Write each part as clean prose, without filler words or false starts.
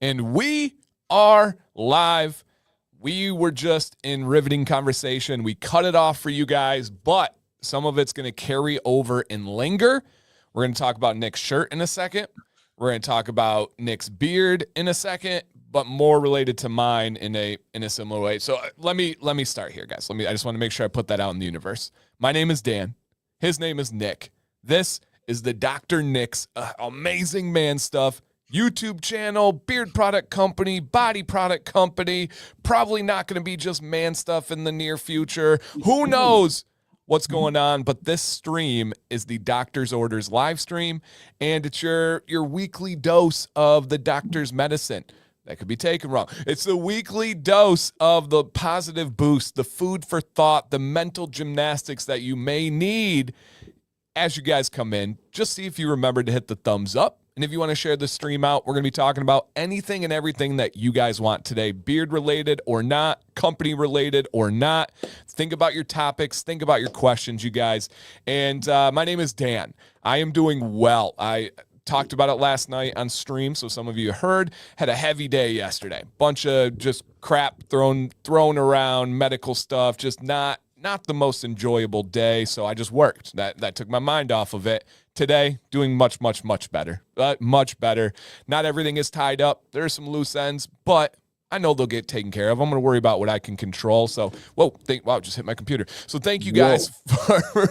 And we are live. We were just in riveting conversation. We cut it off for you guys, but some of it's going to carry over and linger. We're going to talk about Nick's shirt in a second. We're going to talk about Nick's beard in a second, but more related to mine in a similar way. So let me start here, guys. I just want to make sure I put that out in the universe. My name is Dan. His name is Nick. This is the Dr. Nick's Amazing Man Stuff YouTube channel, beard product company, body product company. Probably not going to be just man stuff in the near future. Who knows what's going on? But this stream is the Doctor's Orders live stream, and it's your weekly dose of the doctor's medicine. That could be taken wrong. It's the weekly dose of the positive boost, the food for thought, the mental gymnastics that you may need as you guys come in. Just see if you remember to hit the thumbs up. And if you want to share the stream out, we're going to be talking about anything and everything that you guys want today, beard related or not, company related or not. Think about your topics. Think about your questions, you guys. And my name is Dan. I am doing well. I talked about it last night on stream, so some of you heard. Had a heavy day yesterday. Bunch of just crap thrown around, medical stuff, just not the most enjoyable day, so I just worked. That took my mind off of it. Today, doing much better. Much better. Not everything is tied up. There are some loose ends, but I know they'll get taken care of. I'm going to worry about what I can control. So, wow, just hit my computer. So thank you guys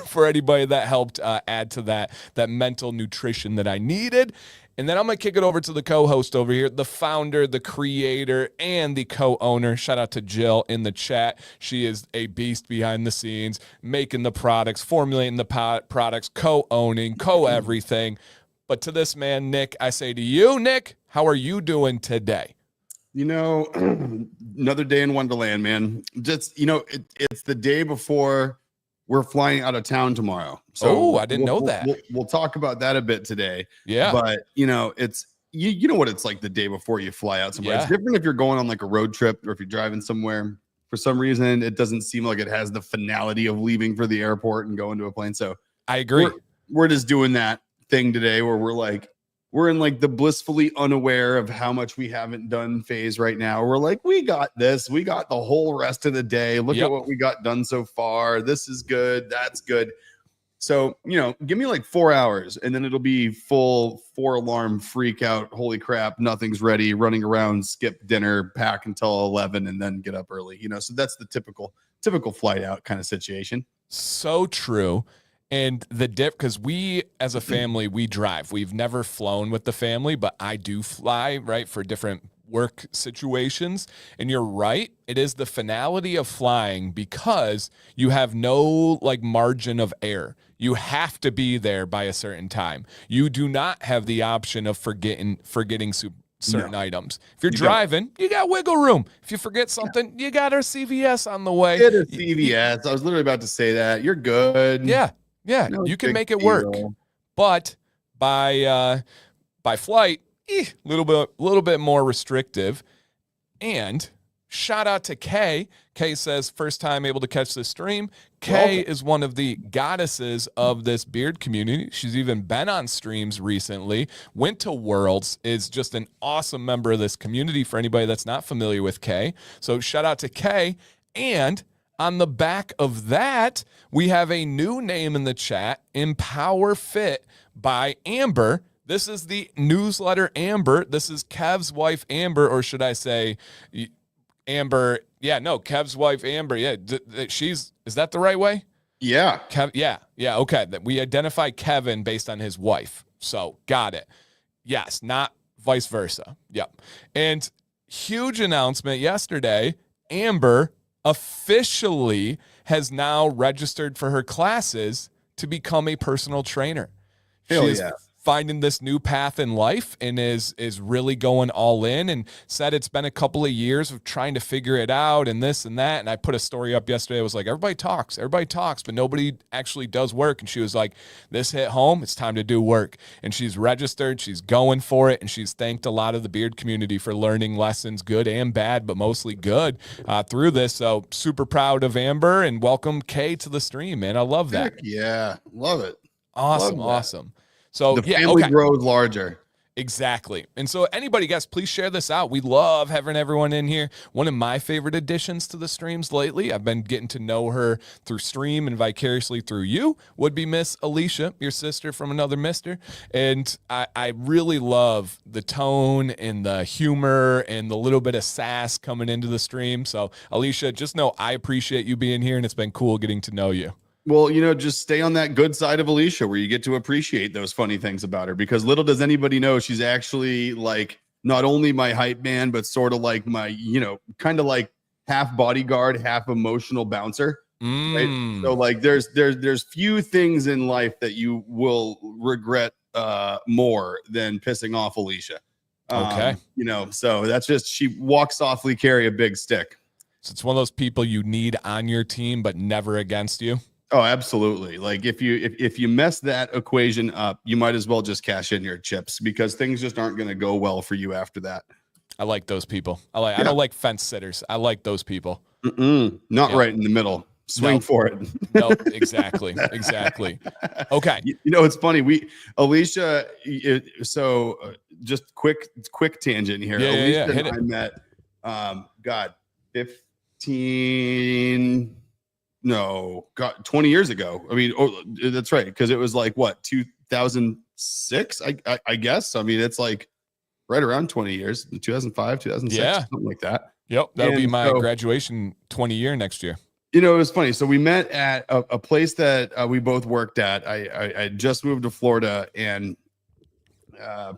for anybody that helped add to that mental nutrition that I needed. And then I'm going to kick it over to the co-host over here, the founder, the creator, and the co-owner. Shout out to Jill in the chat. She is a beast behind the scenes, making the products, formulating the products, co-owning, co-everything. But to this man, Nick, I say to you, Nick, how are you doing today? You know, another day in Wonderland, man. Just, it's the day before we're flying out of town tomorrow. So I didn't know that. We'll talk about that a bit today. Yeah. But, it's, you know what it's like the day before you fly out somewhere. Yeah. It's different if you're going on like a road trip or if you're driving somewhere. For some reason, it doesn't seem like it has the finality of leaving for the airport and going to a plane. So I agree. We're just doing that thing today where we're in like the blissfully unaware of how much we haven't done phase right now. We're like, we got this. We got the whole rest of the day. Look at what we got done so far. This is good. That's good. So, give me like 4 hours and then it'll be full 4-alarm freak out. Holy crap. Nothing's ready. Running around, skip dinner, pack until 11 and then get up early. So that's the typical flight out kind of situation. So true. And the dip, because we, as a family, we drive. We've never flown with the family, but I do fly, right, for different work situations. And you're right. It is the finality of flying because you have no, margin of error. You have to be there by a certain time. You do not have the option of forgetting certain items. If you're driving, you got wiggle room. If you forget something, you got our CVS on the way. Get a CVS. I was literally about to say that. You're good. Yeah, you can make it work, but by flight, a little bit more restrictive. And shout out to Kay. Kay says first time able to catch this stream. Kay is one of the goddesses of this beard community. She's even been on streams recently. Went to Worlds. Is just an awesome member of this community. For anybody that's not familiar with Kay, so shout out to Kay. And on the back of that, we have a new name in the chat, Empower Fit by Amber. This is the newsletter Amber. This is Kev's wife Amber, or should I say Amber? Yeah, no, Kev's wife Amber. Yeah, is that the right way? Yeah. Yeah, okay. We identify Kevin based on his wife. So got it. Yes, not vice versa. Yep. And huge announcement yesterday, Amber officially has now registered for her classes to become a personal trainer. Hell She is finding this new path in life and is really going all in, and said it's been a couple of years of trying to figure it out and this and that. And I put a story up yesterday. I was like, everybody talks, but nobody actually does work. And she was like, this hit home. It's time to do work. And she's registered. She's going for it. And she's thanked a lot of the beard community for learning lessons, good and bad, but mostly good through this. So super proud of Amber, and welcome Kay to the stream, man. I love that. Heck yeah. Love it. Awesome. So the family grows larger. Exactly. And so anybody, guys, please share this out. We love having everyone in here. One of my favorite additions to the streams lately, I've been getting to know her through stream and vicariously through you, would be Miss Alicia, your sister from another mister. And I really love the tone and the humor and the little bit of sass coming into the stream. So Alicia, just know I appreciate you being here, and it's been cool getting to know you. Well, just stay on that good side of Alicia where you get to appreciate those funny things about her, because little does anybody know she's actually like not only my hype man, but sort of like my, kind of like half bodyguard, half emotional bouncer. Right. So like there's few things in life that you will regret more than pissing off Alicia. Okay. So that's just, she walks softly, carry a big stick. So it's one of those people you need on your team, but never against you. Oh, absolutely. Like if you mess that equation up, you might as well just cash in your chips, because things just aren't going to go well for you after that. I like those people. I don't like fence sitters. I like those people. Not right in the middle. Swing for it. Nope. Exactly. Okay. It's funny. Alicia. So just quick tangent here. Yeah. Alicia and I met, 20 years ago. I mean, that's right. Cause it was like what, 2006, I guess. I mean, it's like right around 20 years, 2005, 2006, something like that. Yep. That'll be my graduation 20 year next year. It was funny. So we met at a place that we both worked at. I just moved to Florida, and I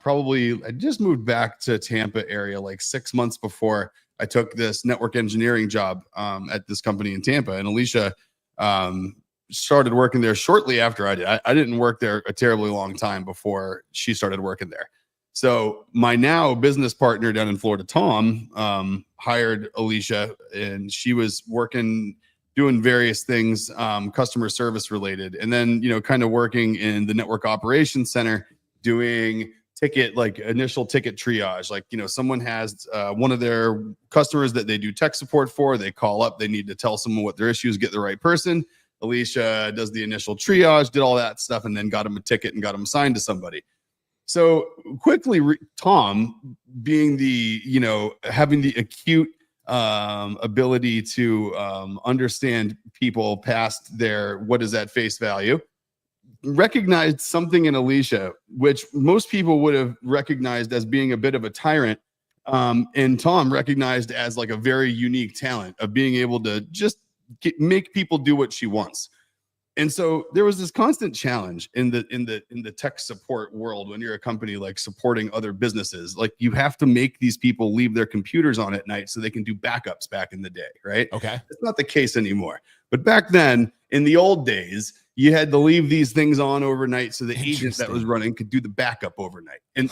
just moved back to Tampa area like 6 months before I took this network engineering job at this company in Tampa. And Alicia started working there shortly after I did. I didn't work there a terribly long time before she started working there. So my now business partner down in Florida, Tom, hired Alicia, and she was doing various things, customer service related. And then, kind of working in the network operations center, doing initial ticket triage. Like, someone has one of their customers that they do tech support for, they call up, they need to tell someone what their issue is, get the right person. Alicia does the initial triage, did all that stuff, and then got him a ticket and got him assigned to somebody. So quickly, Tom, being having the acute ability to understand people past their, what is at face value, recognized something in Alicia, which most people would have recognized as being a bit of a tyrant. And Tom recognized as like a very unique talent of being able to just make people do what she wants. And so there was this constant challenge in the tech support world when you're a company like supporting other businesses. Like, you have to make these people leave their computers on at night so they can do backups back in the day, right? Okay. It's not the case anymore. But back then, in the old days, you had to leave these things on overnight so the agent that was running could do the backup overnight. And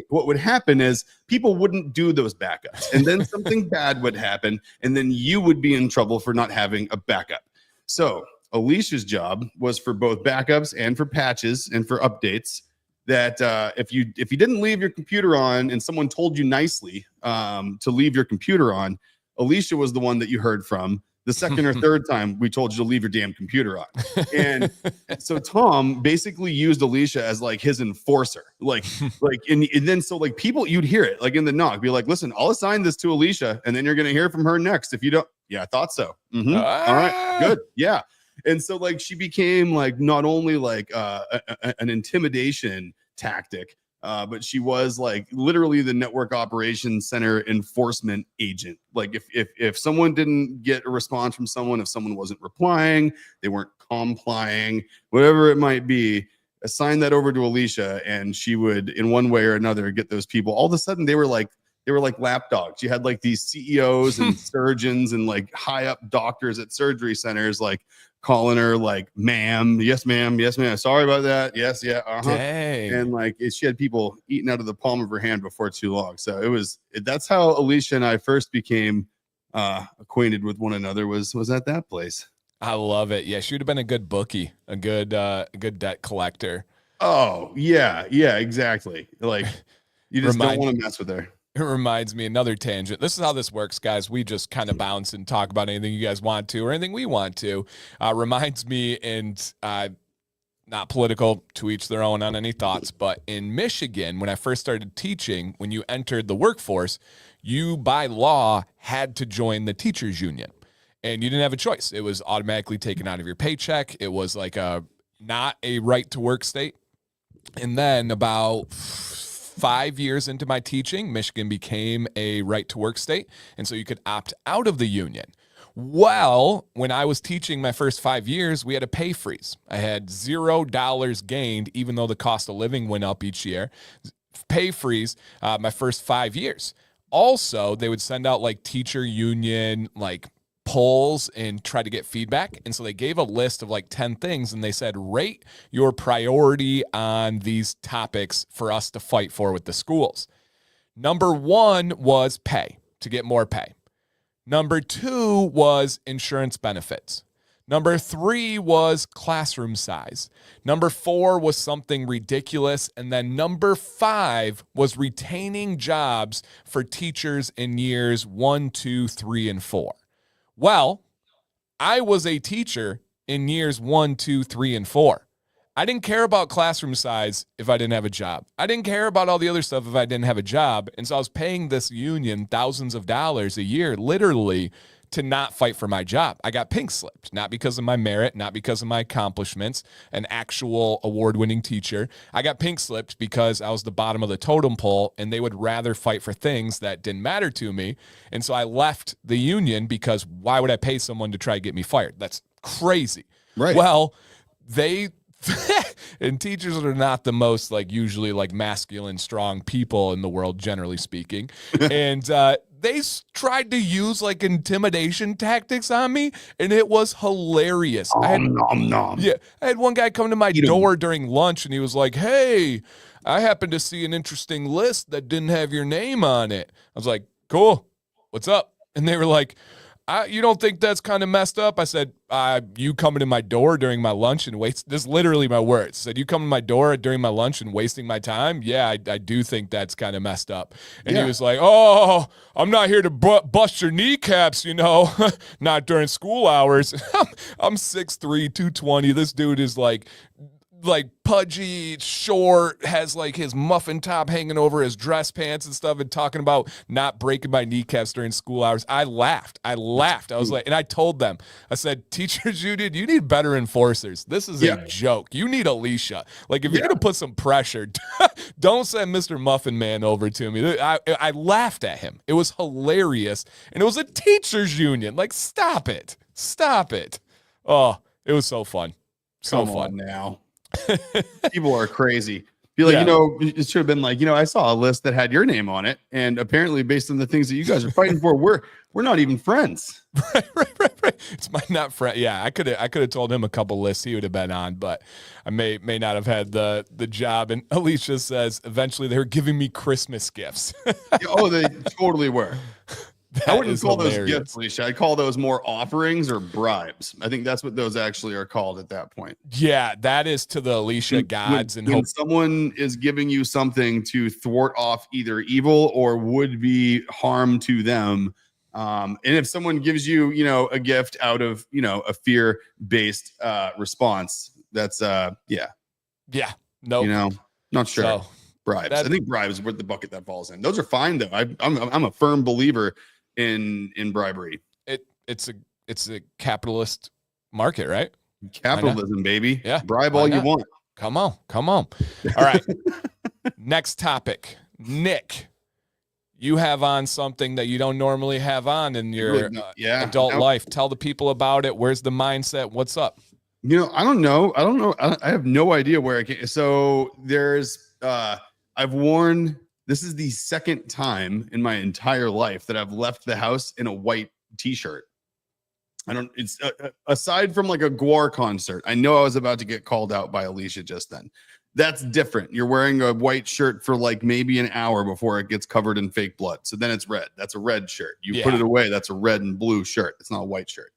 what would happen is people wouldn't do those backups. And then something bad would happen, and then you would be in trouble for not having a backup. So Alicia's job was for both backups and for patches and for updates, that if you didn't leave your computer on and someone told you nicely to leave your computer on, Alicia was the one that you heard from. The second or third time we told you to leave your damn computer on. And so Tom basically used Alicia as like his enforcer. And then so like people, you'd hear it like in the knock, be like, listen, I'll assign this to Alicia, and then you're going to hear from her next. If you don't, yeah, I thought so. All right, good. Yeah. And so like she became like not only like an intimidation tactic, but she was like literally the network operations center enforcement agent. Like if someone didn't get a response from someone, if someone wasn't replying, they weren't complying, whatever it might be, assign that over to Alicia, and she would in one way or another get those people. All of a sudden they were like lapdogs. You had like these CEOs and surgeons and like high up doctors at surgery centers like calling her like, ma'am, yes ma'am, sorry about that, yes, yeah, Dang. And like she had people eating out of the palm of her hand before too long. So that's how Alicia and I first became acquainted with one another, was at that place. I love it. Yeah, she would have been a good bookie, a good debt collector. Oh yeah, exactly. Like you just don't want to mess with her. It reminds me, another tangent. This is how this works, guys. We just kind of bounce and talk about anything you guys want to or anything we want to. Reminds me, and not political, to each their own on any thoughts, but in Michigan, when I first started teaching, when you entered the workforce, you by law had to join the teachers union, and you didn't have a choice. It was automatically taken out of your paycheck. It was like not a right to work state. And then about 5 years into my teaching, Michigan became a right to work state, and so you could opt out of the union. Well, when I was teaching my first 5 years, we had a pay freeze. I had $0 gained, even though the cost of living went up each year. Pay freeze my first 5 years. Also, they would send out like teacher union like polls and try to get feedback. And so they gave a list of like 10 things, and they said, rate your priority on these topics for us to fight for with the schools. Number 1 was pay, to get more pay. Number 2 was insurance benefits. Number 3 was classroom size. Number 4 was something ridiculous. And then number 5 was retaining jobs for teachers in years 1, 2, 3, and 4. Well, I was a teacher in years 1, 2, 3, and 4. I didn't care about classroom size if I didn't have a job. I didn't care about all the other stuff if I didn't have a job. And so I was paying this union thousands of dollars a year, literally, to not fight for my job. I got pink slipped, not because of my merit, not because of my accomplishments, an actual award-winning teacher. I got pink slipped because I was the bottom of the totem pole, and they would rather fight for things that didn't matter to me. And so I left the union because why would I pay someone to try to get me fired? That's crazy. Right. Well, and teachers are not the most like usually like masculine, strong people in the world, generally speaking. And they tried to use like intimidation tactics on me, and it was hilarious. I had one guy come to my door during lunch, and he was like, "Hey, I happened to see an interesting list that didn't have your name on it." I was like, "Cool, what's up?" And they were like, you don't think that's kind of messed up? I said, you coming to my door during my lunch and waste. This is literally my words. I said, you come to my door during my lunch and wasting my time? Yeah, I do think that's kind of messed up. And he was like, oh, I'm not here to bust your kneecaps, not during school hours. I'm 6'3", 220. This dude is like pudgy, short, has like his muffin top hanging over his dress pants and stuff, and talking about not breaking my kneecaps during school hours. I laughed. I was like, and I told them, I said, teachers union, you need better enforcers. This is a joke. You need Alicia. Like, if you're going to put some pressure, don't send Mr. Muffin Man over to me. I laughed at him. It was hilarious. And it was a teachers union. Like, stop it. Stop it. Oh, it was so fun. So fun. Now. People are crazy. Be like, it should have been like, I saw a list that had your name on it, and apparently, based on the things that you guys are fighting for, we're not even friends. Right. It's my not friend. Yeah, I could have told him a couple lists he would have been on, but I may not have had the job. And Alicia says eventually they were giving me Christmas gifts. Oh, they totally were. I wouldn't call those gifts, Alicia. I'd call those more offerings or bribes. I think that's what those actually are called at that point. Yeah, that is to the Alicia gods. When someone is giving you something to thwart off either evil or would be harm to them. And if someone gives you, a gift out of, a fear-based response, that's, Yeah. No. Not sure. So, bribes. I think bribes is what the bucket that falls in. Those are fine, though. I'm a firm believer in bribery. It's a capitalist market, right? Capitalism, baby. Yeah. Bribe all you want. Come on. All right. Next topic. Nick, you have on something that you don't normally have on in your adult life. Tell the people about it. Where's the mindset? What's up? I don't know. I have no idea where I can. So there's, I've worn, this is the second time in my entire life that I've left the house in a white t-shirt. It's aside from like a Gwar concert. I know I was about to get called out by Alicia just then. That's different. You're wearing a white shirt for like maybe an hour before it gets covered in fake blood. So then it's red. That's a red shirt. You put it away. That's a red and blue shirt. It's not a white shirt.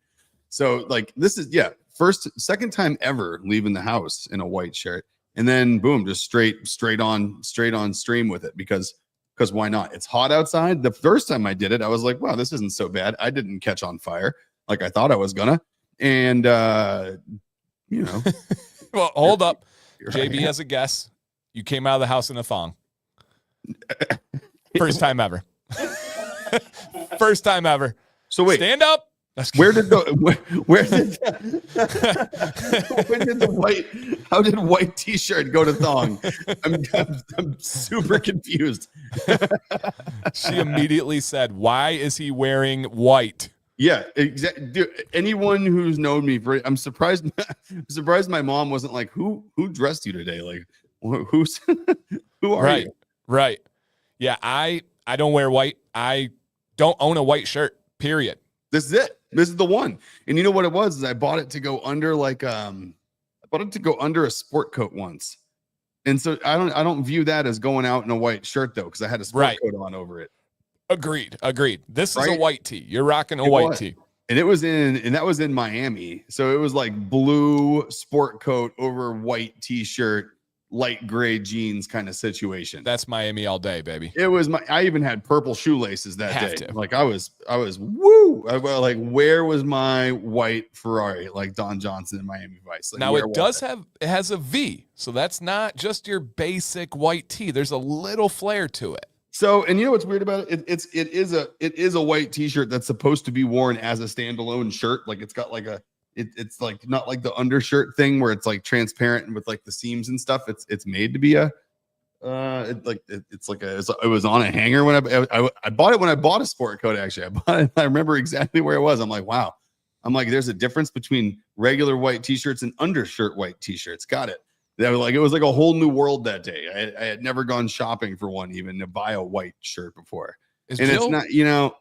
So like this is, second time ever leaving the house in a white shirt. And then boom, just straight on stream with it because why not? It's hot outside. The first time I did it, I was like, wow, this isn't so bad. I didn't catch on fire like I thought I was gonna. And Well, hold up. Here I JB am. as a guest. You came out of the house in a thong. First time ever. First time ever. So wait, Stand up. where did the white, how did white t-shirt go to thong? I'm super confused. She immediately said, "Why is he wearing white?" Yeah, exactly. Anyone who's known me for, I'm surprised. I'm surprised my mom wasn't like, who dressed you today? Like, who's who are Right. you? Right. Yeah, I don't wear white. I don't own a white shirt. Period. This is it. This is the one. And you know what it was? Is I bought it to go under like I bought it to go under a sport coat once. And so I don't view that as going out in a white shirt though, because I had a sport Right. coat on over it. Agreed. This is a Right? white tee. You're rocking a It white was. tee. And that was in Miami. So it was like blue sport coat over white t-shirt, light gray jeans kind of situation. That's Miami all day, baby. It was I even had purple shoelaces that Have day. to. Like I was woo. Like, where was my white Ferrari? Like Don Johnson in Miami Vice. Like, Now where it has a V, so that's not just your basic white tee. There's a little flair to it. So, and you know what's weird about it? It is a white t-shirt that's supposed to be worn as a standalone shirt. Like it's got like it's like not like the undershirt thing where it's like transparent and with like the seams and stuff. It's made to be a it was on a hanger when I bought it when I bought a sport coat. Actually, I bought it. I remember exactly where it was. I'm like, wow. I'm like, there's a difference between regular white t-shirts and undershirt white t-shirts. Got it. That was it was like a whole new world that day. I had never gone shopping for one, even to buy a white shirt before. Is And Jill, it's not, you know,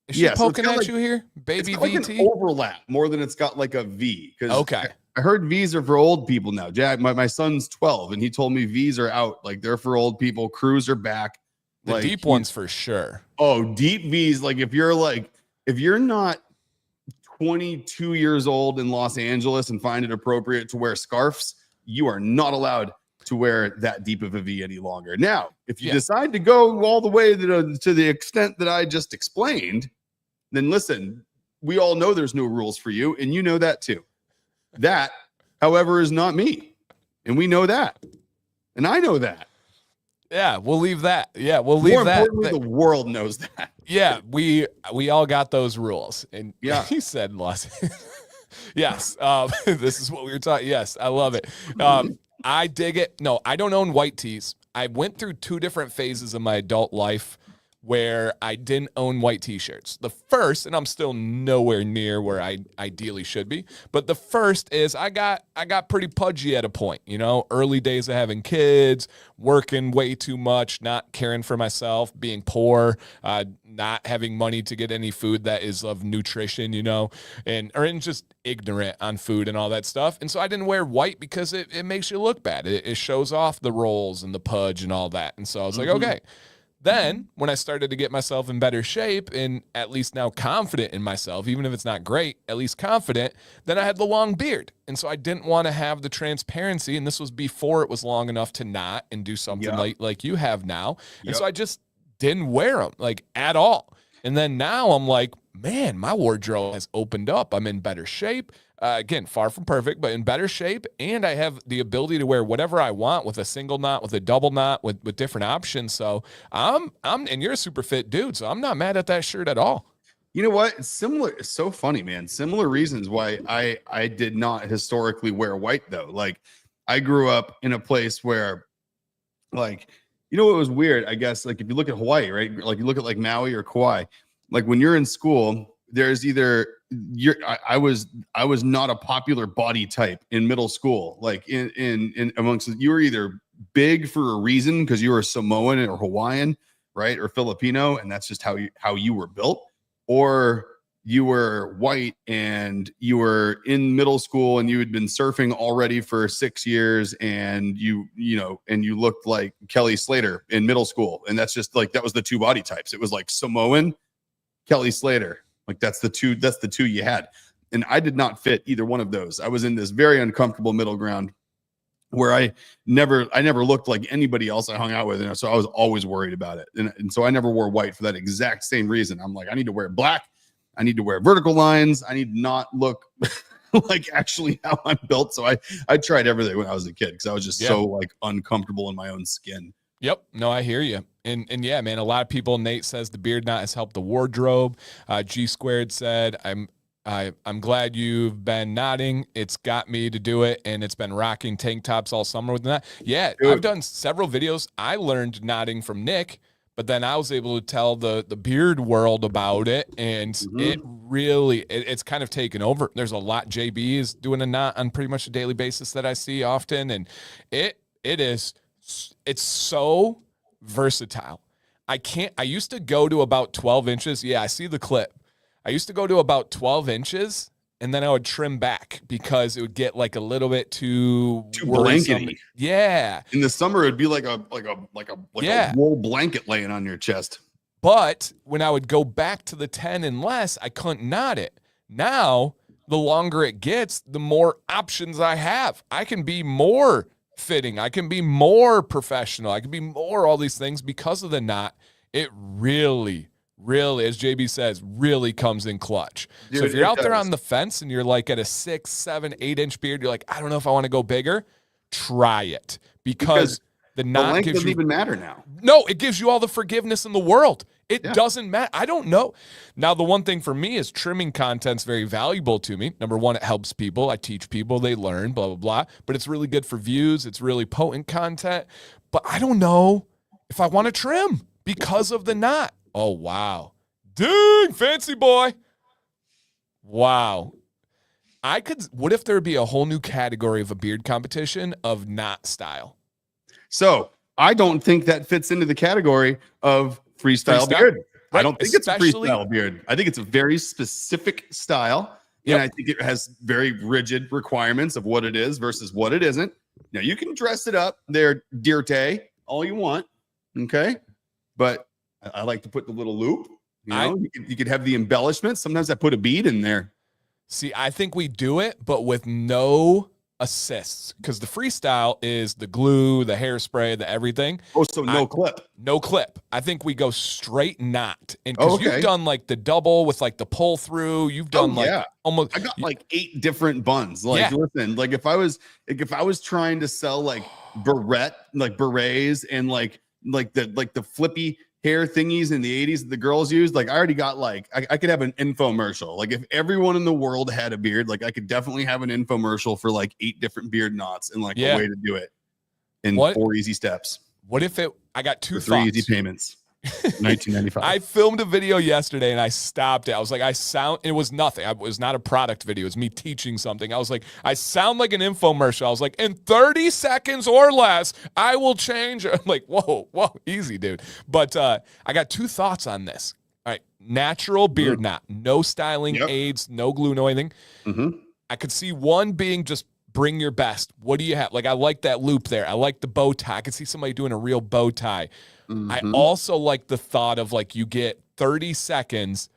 is she poking got at you here, baby it's got like VT? an overlap more than it's got like a V. Okay. I heard V's are for old people now. Jack, my son's 12, and he told me V's are out. Like they're for old people. Crews are back. The like, deep ones for sure. Oh, deep V's. Like if you're not 22 years old in Los Angeles and find it appropriate to wear scarves, you are not allowed to wear that deep of a V any longer. Now, if you decide to go all the way to the extent that I just explained, then listen, we all know there's no rules for you, and you know that too. That, however, is not me. And we know that. And I know that. Yeah, we'll leave that. Yeah, we'll leave More that. importantly, the world knows that. Yeah, we all got those rules. And yeah, he said Los. Yes, this is what we were talking. Yes, I love it. I dig it. No, I don't own white tees. I went through 2 different phases of my adult life where I didn't own white t-shirts. The first, and I'm still nowhere near where I ideally should be, but the first is I got pretty pudgy at a point, you know, early days of having kids, working way too much, not caring for myself, being poor, not having money to get any food that is of nutrition, you know, and just ignorant on food and all that stuff. And so I didn't wear white because it makes you look bad. It shows off the rolls and the pudge and all that. And so I was like, okay. Then when I started to get myself in better shape and at least now confident in myself, even if it's not great, at least confident, then I had the long beard. And so I didn't want to have the transparency. And this was before it was long enough to not and do something like you have now. And so I just didn't wear them like at all. And then now I'm like, man, my wardrobe has opened up. I'm in better shape. Again, far from perfect, but in better shape. And I have the ability to wear whatever I want with a single knot, with a double knot, with different options. So and you're a super fit dude, so I'm not mad at that shirt at all. You know what? It's similar. It's so funny, man. Similar reasons why I did not historically wear white though. Like I grew up in a place where, like, you know what was weird? I guess like if you look at Hawaii, right? Like you look at like Maui or Kauai, like when you're in school, there's either I was not a popular body type in middle school. Like in amongst you were either big for a reason because you were Samoan or Hawaiian, right? Or Filipino, and that's just how you were built, or you were white and you were in middle school and you had been surfing already for 6 years and you looked like Kelly Slater in middle school. And that's just like, that was the 2 body types. It was like Samoan, Kelly Slater. Like that's the two you had. And I did not fit either one of those. I was in this very uncomfortable middle ground where I never looked like anybody else I hung out with. And so I was always worried about it. And so I never wore white for that exact same reason. I'm like, I need to wear black. I need to wear vertical lines. I need to not look like actually how I'm built. So I tried everything when I was a kid because I was just so like uncomfortable in my own skin. Yep. No, I hear you. And yeah, man, a lot of people, Nate says the beard knot has helped the wardrobe. G Squared said, I'm glad you've been nodding. It's got me to do it, and it's been rocking tank tops all summer with that. Yeah, dude. I've done several videos. I learned nodding from Nick, but then I was able to tell the beard world about it, and it really, it's kind of taken over. There's a lot. JB is doing a knot on pretty much a daily basis that I see often, and it's so versatile. I used to go to about 12 inches. Yeah, I see the clip. I used to go to about 12 inches, and then I would trim back because it would get like a little bit too blankety. Yeah. In the summer, it'd be like a wool blanket laying on your chest. But when I would go back to the 10 and less, I couldn't knot it. Now, the longer it gets, the more options I have. I can be more fitting. I can be more professional. I can be more all these things because of the knot. It really, as JB says, really comes in clutch. Dude, so if you're out there on the fence and you're like at a 6, 7, 8 inch beard, you're like, I don't know if I want to go bigger. Try it because the knot length doesn't even matter now. No, it gives you all the forgiveness in the world. It doesn't matter. I don't know. Now, the one thing for me is trimming content's very valuable to me. Number one, it helps people. I teach people, they learn, blah, blah, blah. But it's really good for views. It's really potent content. But I don't know if I want to trim because of the knot. Oh, wow. Dang, fancy boy. Wow. What if there would be a whole new category of a beard competition of knot style? So I don't think that fits into the category of freestyle beard. Right. I don't think it's a freestyle beard. I think it's a very specific style. And I think it has very rigid requirements of what it is versus what it isn't. Now, you can dress it up there, dear Tay, all you want. Okay. But I like to put the little loop. You could have the embellishments. Sometimes I put a bead in there. See, I think we do it, but with no assists, because the freestyle is the glue, the hairspray, the everything. Oh, so no clip. No clip. I think we go straight knot. And because you've done like the double with like the pull through, you've done almost. I got like 8 different buns. Like, listen, like if I was trying to sell like berets and like the flippy hair thingies in the 80s that the girls used, like I already got like I could have an infomercial. Like if everyone in the world had a beard, like I could definitely have an infomercial for like 8 different beard knots and like a way to do it in 4 easy steps. What if I got 2 3 easy payments? 1995. I filmed a video yesterday and I stopped it. I was like, it was nothing. It was not a product video. It was me teaching something. I was like, I sound like an infomercial. I was like, in 30 seconds or less, I will change. I'm like, whoa, easy, dude. But I got 2 thoughts on this. All right. Natural beard knot, no styling aids, no glue, no anything. I could see one being just bring your best. What do you have? Like, I like that loop there. I like the bow tie. I could see somebody doing a real bow tie. I also like the thought of like you get 30 seconds,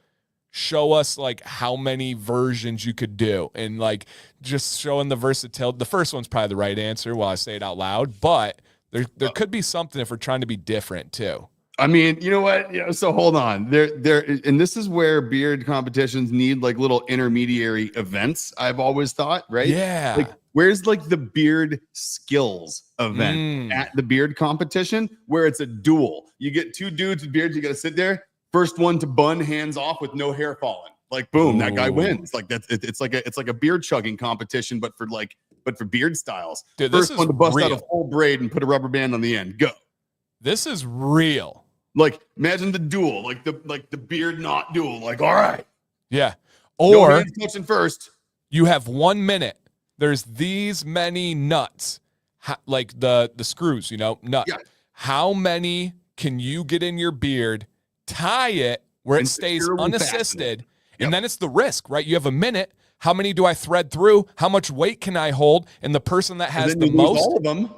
show us like how many versions you could do and like just showing the versatility. The first one's probably the right answer while I say it out loud, but there could be something if we're trying to be different too. I mean, you know what? So hold on. And this is where beard competitions need like little intermediary events, I've always thought, right? Yeah. Like, where's like the beard skills event at the beard competition where it's a duel? You get 2 dudes with beards, you got to sit there. First one to bun, hands off with no hair falling. Like, boom, that guy wins. Like it's like a beard chugging competition, but for beard styles. Dude, First one to bust out a full braid and put a rubber band on the end. Go. This is real. Like, imagine the duel, like the beard knot duel. Like, all right. Yeah. Or no hands touching first. You have 1 minute. There's these many nuts, like the screws, nuts. Yeah. How many can you get in your beard, tie it where it stays unassisted, and then it's the risk, right? You have a minute. How many do I thread through? How much weight can I hold? And the person that has the most, all of them.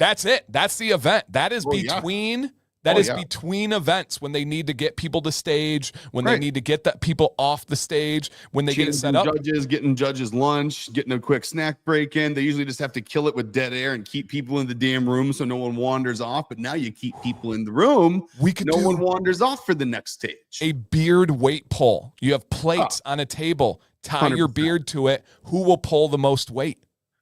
that's it. That's the event. That is between That is between events when they need to get people to stage, when they need to get the people off the stage, when they get it set up. Getting judges lunch, getting a quick snack break in. They usually just have to kill it with dead air and keep people in the damn room so no one wanders off. But now you keep people in the room. No one wanders off for the next stage. A beard weight pull. You have plates on a table. Tie 100%. Your beard to it. Who will pull the most weight?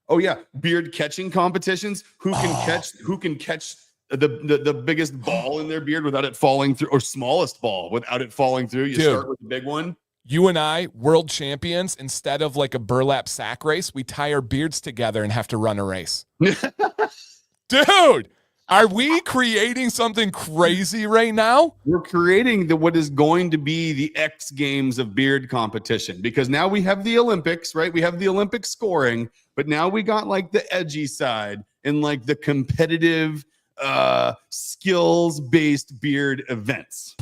Oh yeah, beard catching competitions. Who can catch the biggest ball in their beard without it falling through, or smallest ball without it falling through? You start with the big one. You and I, world champions, instead of like a burlap sack race, we tie our beards together and have to run a race. Dude, are we creating something crazy right now? We're creating what is going to be the X Games of beard competition, because now we have the Olympics, right? We have the Olympic scoring, but now we got like the edgy side and like the competitive skills-based beard events.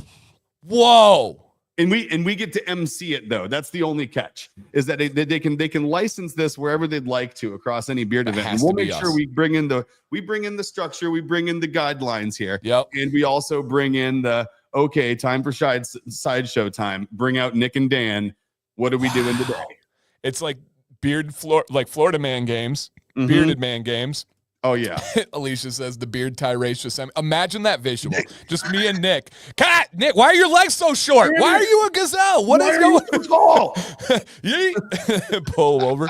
Whoa. And we get to MC it though. That's the only catch, is that they can license this wherever they'd like to across any beard event. And we'll make sure we bring in the structure, we bring in the guidelines here. Yep. And we also bring in the time for sideshow time. Bring out Nick and Dan. What are we doing today? It's like Florida man games, bearded man games. Oh, yeah. Alicia says the beard tie race just imagine that visual. Just me and Nick. God, Nick, why are your legs so short? Why are you a gazelle? What is going on? Pull over.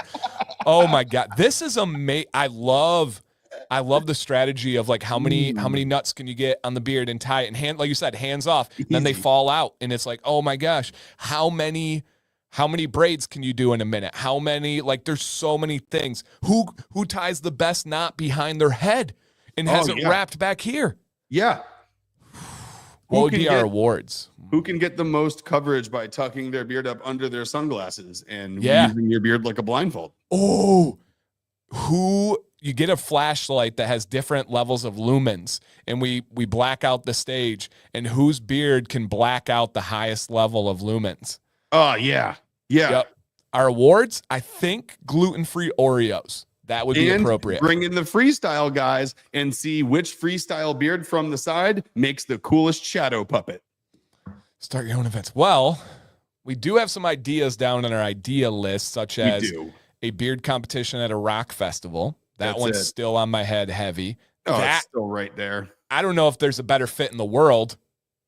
Oh my God. This is amazing. I love the strategy of like how many nuts can you get on the beard and tie it, and like you said, hands off. Then they fall out. And it's like, oh my gosh, how many braids can you do in a minute? How many, like there's so many things. Who ties the best knot behind their head and has it wrapped back here? Yeah. What would be our awards? Who can get the most coverage by tucking their beard up under their sunglasses and using your beard like a blindfold? Oh, you get a flashlight that has different levels of lumens, and we black out the stage, and whose beard can black out the highest level of lumens? Oh, yeah. Yeah. Yep. Our awards, I think gluten-free Oreos. That would be appropriate. Bring in the freestyle guys and see which freestyle beard from the side makes the coolest shadow puppet. Start your own events. Well, we do have some ideas down on our idea list, such as a beard competition at a rock festival. That's one's still on my head heavy. Oh, it's still right there. I don't know if there's a better fit in the world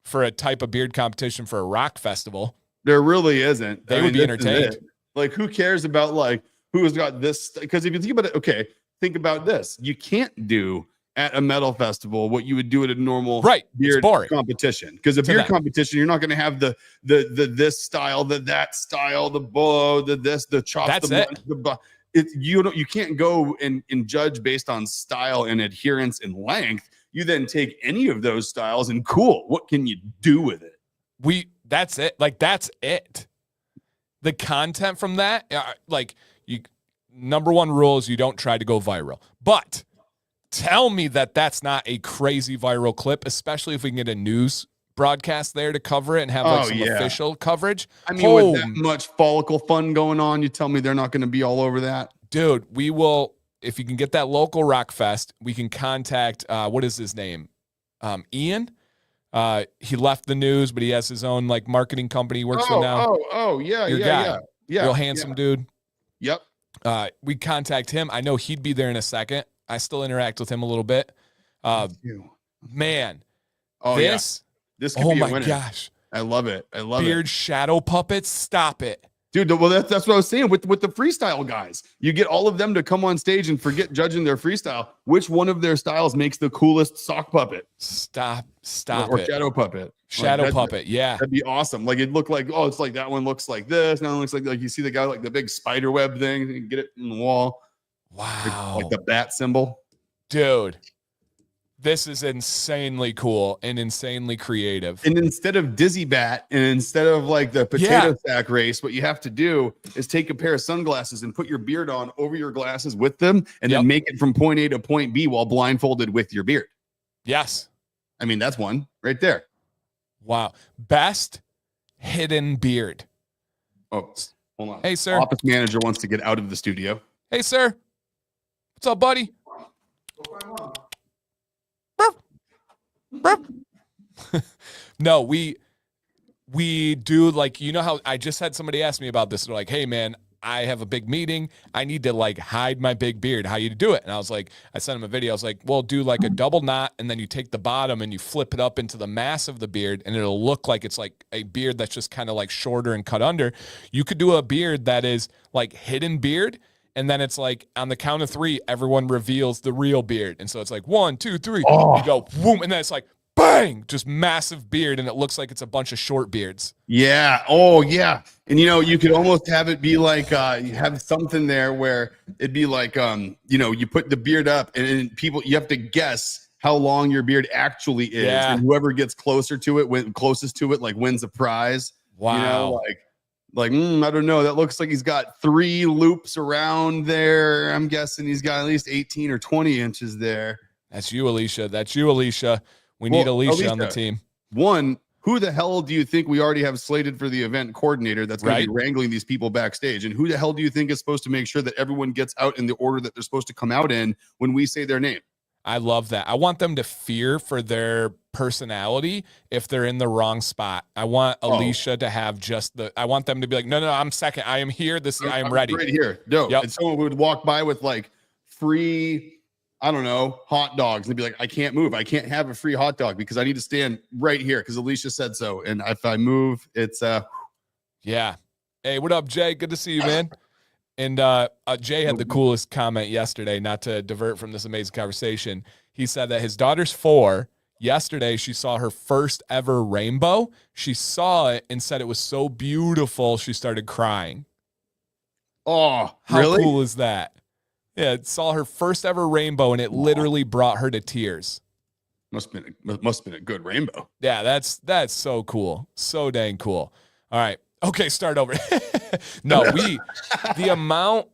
for a type of beard competition for a rock festival. There really isn't. They would be entertained. Like, who cares about like who has got this? Because if you think about it, think about this. You can't do at a metal festival what you would do at a normal beard competition. Because a beard competition, you're not going to have the this style, that style, the bow, the chop. That's you can't go and judge based on style and adherence and length. You then take any of those styles and what can you do with it? That's it. Like, that's it. The content from that, number one rule is you don't try to go viral. But tell me that that's not a crazy viral clip, especially if we can get a news broadcast there to cover it and have official coverage. I mean, with that much follicle fun going on, you tell me they're not going to be all over that? Dude, we will. If you can get that local rock fest, we can contact, what is his name? Ian? He left the news, but he has his own like marketing company he works with now. Yeah. Real handsome dude. Yep. We contact him. I know he'd be there in a second. I still interact with him a little bit. Man. This could be a winner. Oh my gosh. I love it. Beard shadow puppets. Stop it. Dude, well, that's what I was saying with the freestyle guys. You get all of them to come on stage and forget judging their freestyle. Which one of their styles makes the coolest sock puppet? Stop or it. Shadow puppet. Shadow puppet, yeah. That'd be awesome. Like, it looked like, it's like that one looks like this. Now it looks like you see the guy like the big spider web thing. You can get it in the wall. Wow. Like the bat symbol. Dude. This is insanely cool and insanely creative. And instead of Dizzy Bat and instead of like the potato sack race, what you have to do is take a pair of sunglasses and put your beard on over your glasses with them and then make it from point A to point B while blindfolded with your beard. Yes. I mean, that's one right there. Wow. Best hidden beard. Oh, hold on. Hey, sir. Office manager wants to get out of the studio. Hey, sir. What's up, buddy? No, we do, like, you know how I just had somebody ask me about this. They're like, hey man, I have a big meeting. I need to like hide my big beard. How you do it? And I was like, I sent him a video. I was like, well, do like a double knot and then you take the bottom and you flip it up into the mass of the beard and it'll look like it's like a beard that's just kind of like shorter and cut under. You could do a beard that is like hidden beard. And then it's like on the count of 3, everyone reveals the real beard. And so it's like 1, 2, 3. Oh. You go boom, and then it's like bang, just massive beard, and it looks like it's a bunch of short beards. Yeah. Oh, yeah. And you could almost have it be like you have something there where it'd be like you put the beard up, and then you have to guess how long your beard actually is, and whoever gets closer to it, closest to it, like wins a prize. Wow. I don't know. That looks like he's got 3 loops around there. I'm guessing he's got at least 18 or 20 inches there. That's you, Alicia. We need Alicia on the team. One, who the hell do you think we already have slated for the event coordinator that's going to be wrangling these people backstage? And who the hell do you think is supposed to make sure that everyone gets out in the order that they're supposed to come out in when we say their name? I love that. I want them to fear for their personality if they're in the wrong spot. I want Alicia to have I want them to be like, no, I'm second. I am here. I am ready. Right here. No. Yep. And someone would walk by with like free, I don't know, hot dogs. And they'd be like, I can't move. I can't have a free hot dog because I need to stand right here because Alicia said so. And if I move, it's yeah. Hey, what up, Jay? Good to see you, man. And Jay had the coolest comment yesterday, not to divert from this amazing conversation. He said that his daughter's 4. Yesterday, she saw her first ever rainbow. She saw it and said it was so beautiful, she started crying. Oh, how really? cool is that? Yeah, saw her first ever rainbow, and it literally brought her to tears. Must have been a good rainbow. Yeah, that's so cool. So dang cool. All right. Okay, start over. No, the amount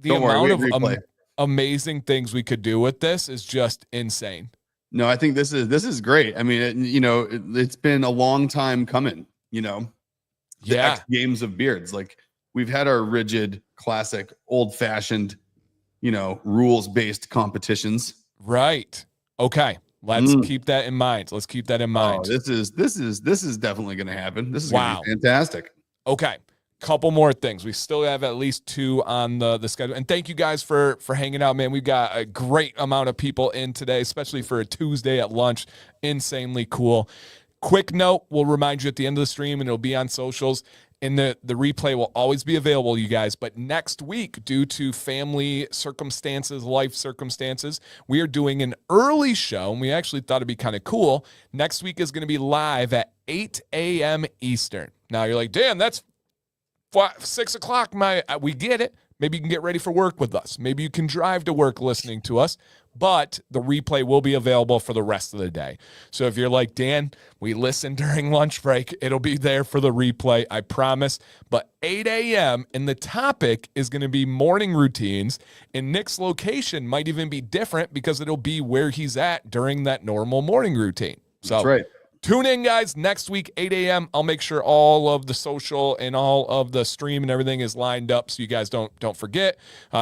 of amazing things we could do with this is just insane. No, I think this is great. I mean, it's been a long time coming, the X Games of beards. Like, we've had our rigid, classic, old-fashioned, rules-based competitions. Right. Okay. Let's keep that in mind. Oh, this is definitely going to happen. This is going to be fantastic. Okay. Couple more things. We still have at least 2 on the schedule. And thank you guys for hanging out, man. We've got a great amount of people in today, especially for a Tuesday at lunch. Insanely cool. Quick note, we'll remind you at the end of the stream, and it'll be on socials. And the replay will always be available, you guys. But next week, due to family circumstances, life circumstances, we are doing an early show, and we actually thought it'd be kind of cool. Next week is going to be live at 8 a.m. Eastern. Now, you're like, damn, that's 6 o'clock. We get it. Maybe you can get ready for work with us. Maybe you can drive to work listening to us. But the replay will be available for the rest of the day. So if you're like, Dan, we listen during lunch break, it'll be there for the replay, I promise. But 8 a.m., and the topic is going to be morning routines, and Nick's location might even be different because it'll be where he's at during that normal morning routine. So that's right. Tune in, guys, next week, 8 a.m. I'll make sure all of the social and all of the stream and everything is lined up so you guys don't forget.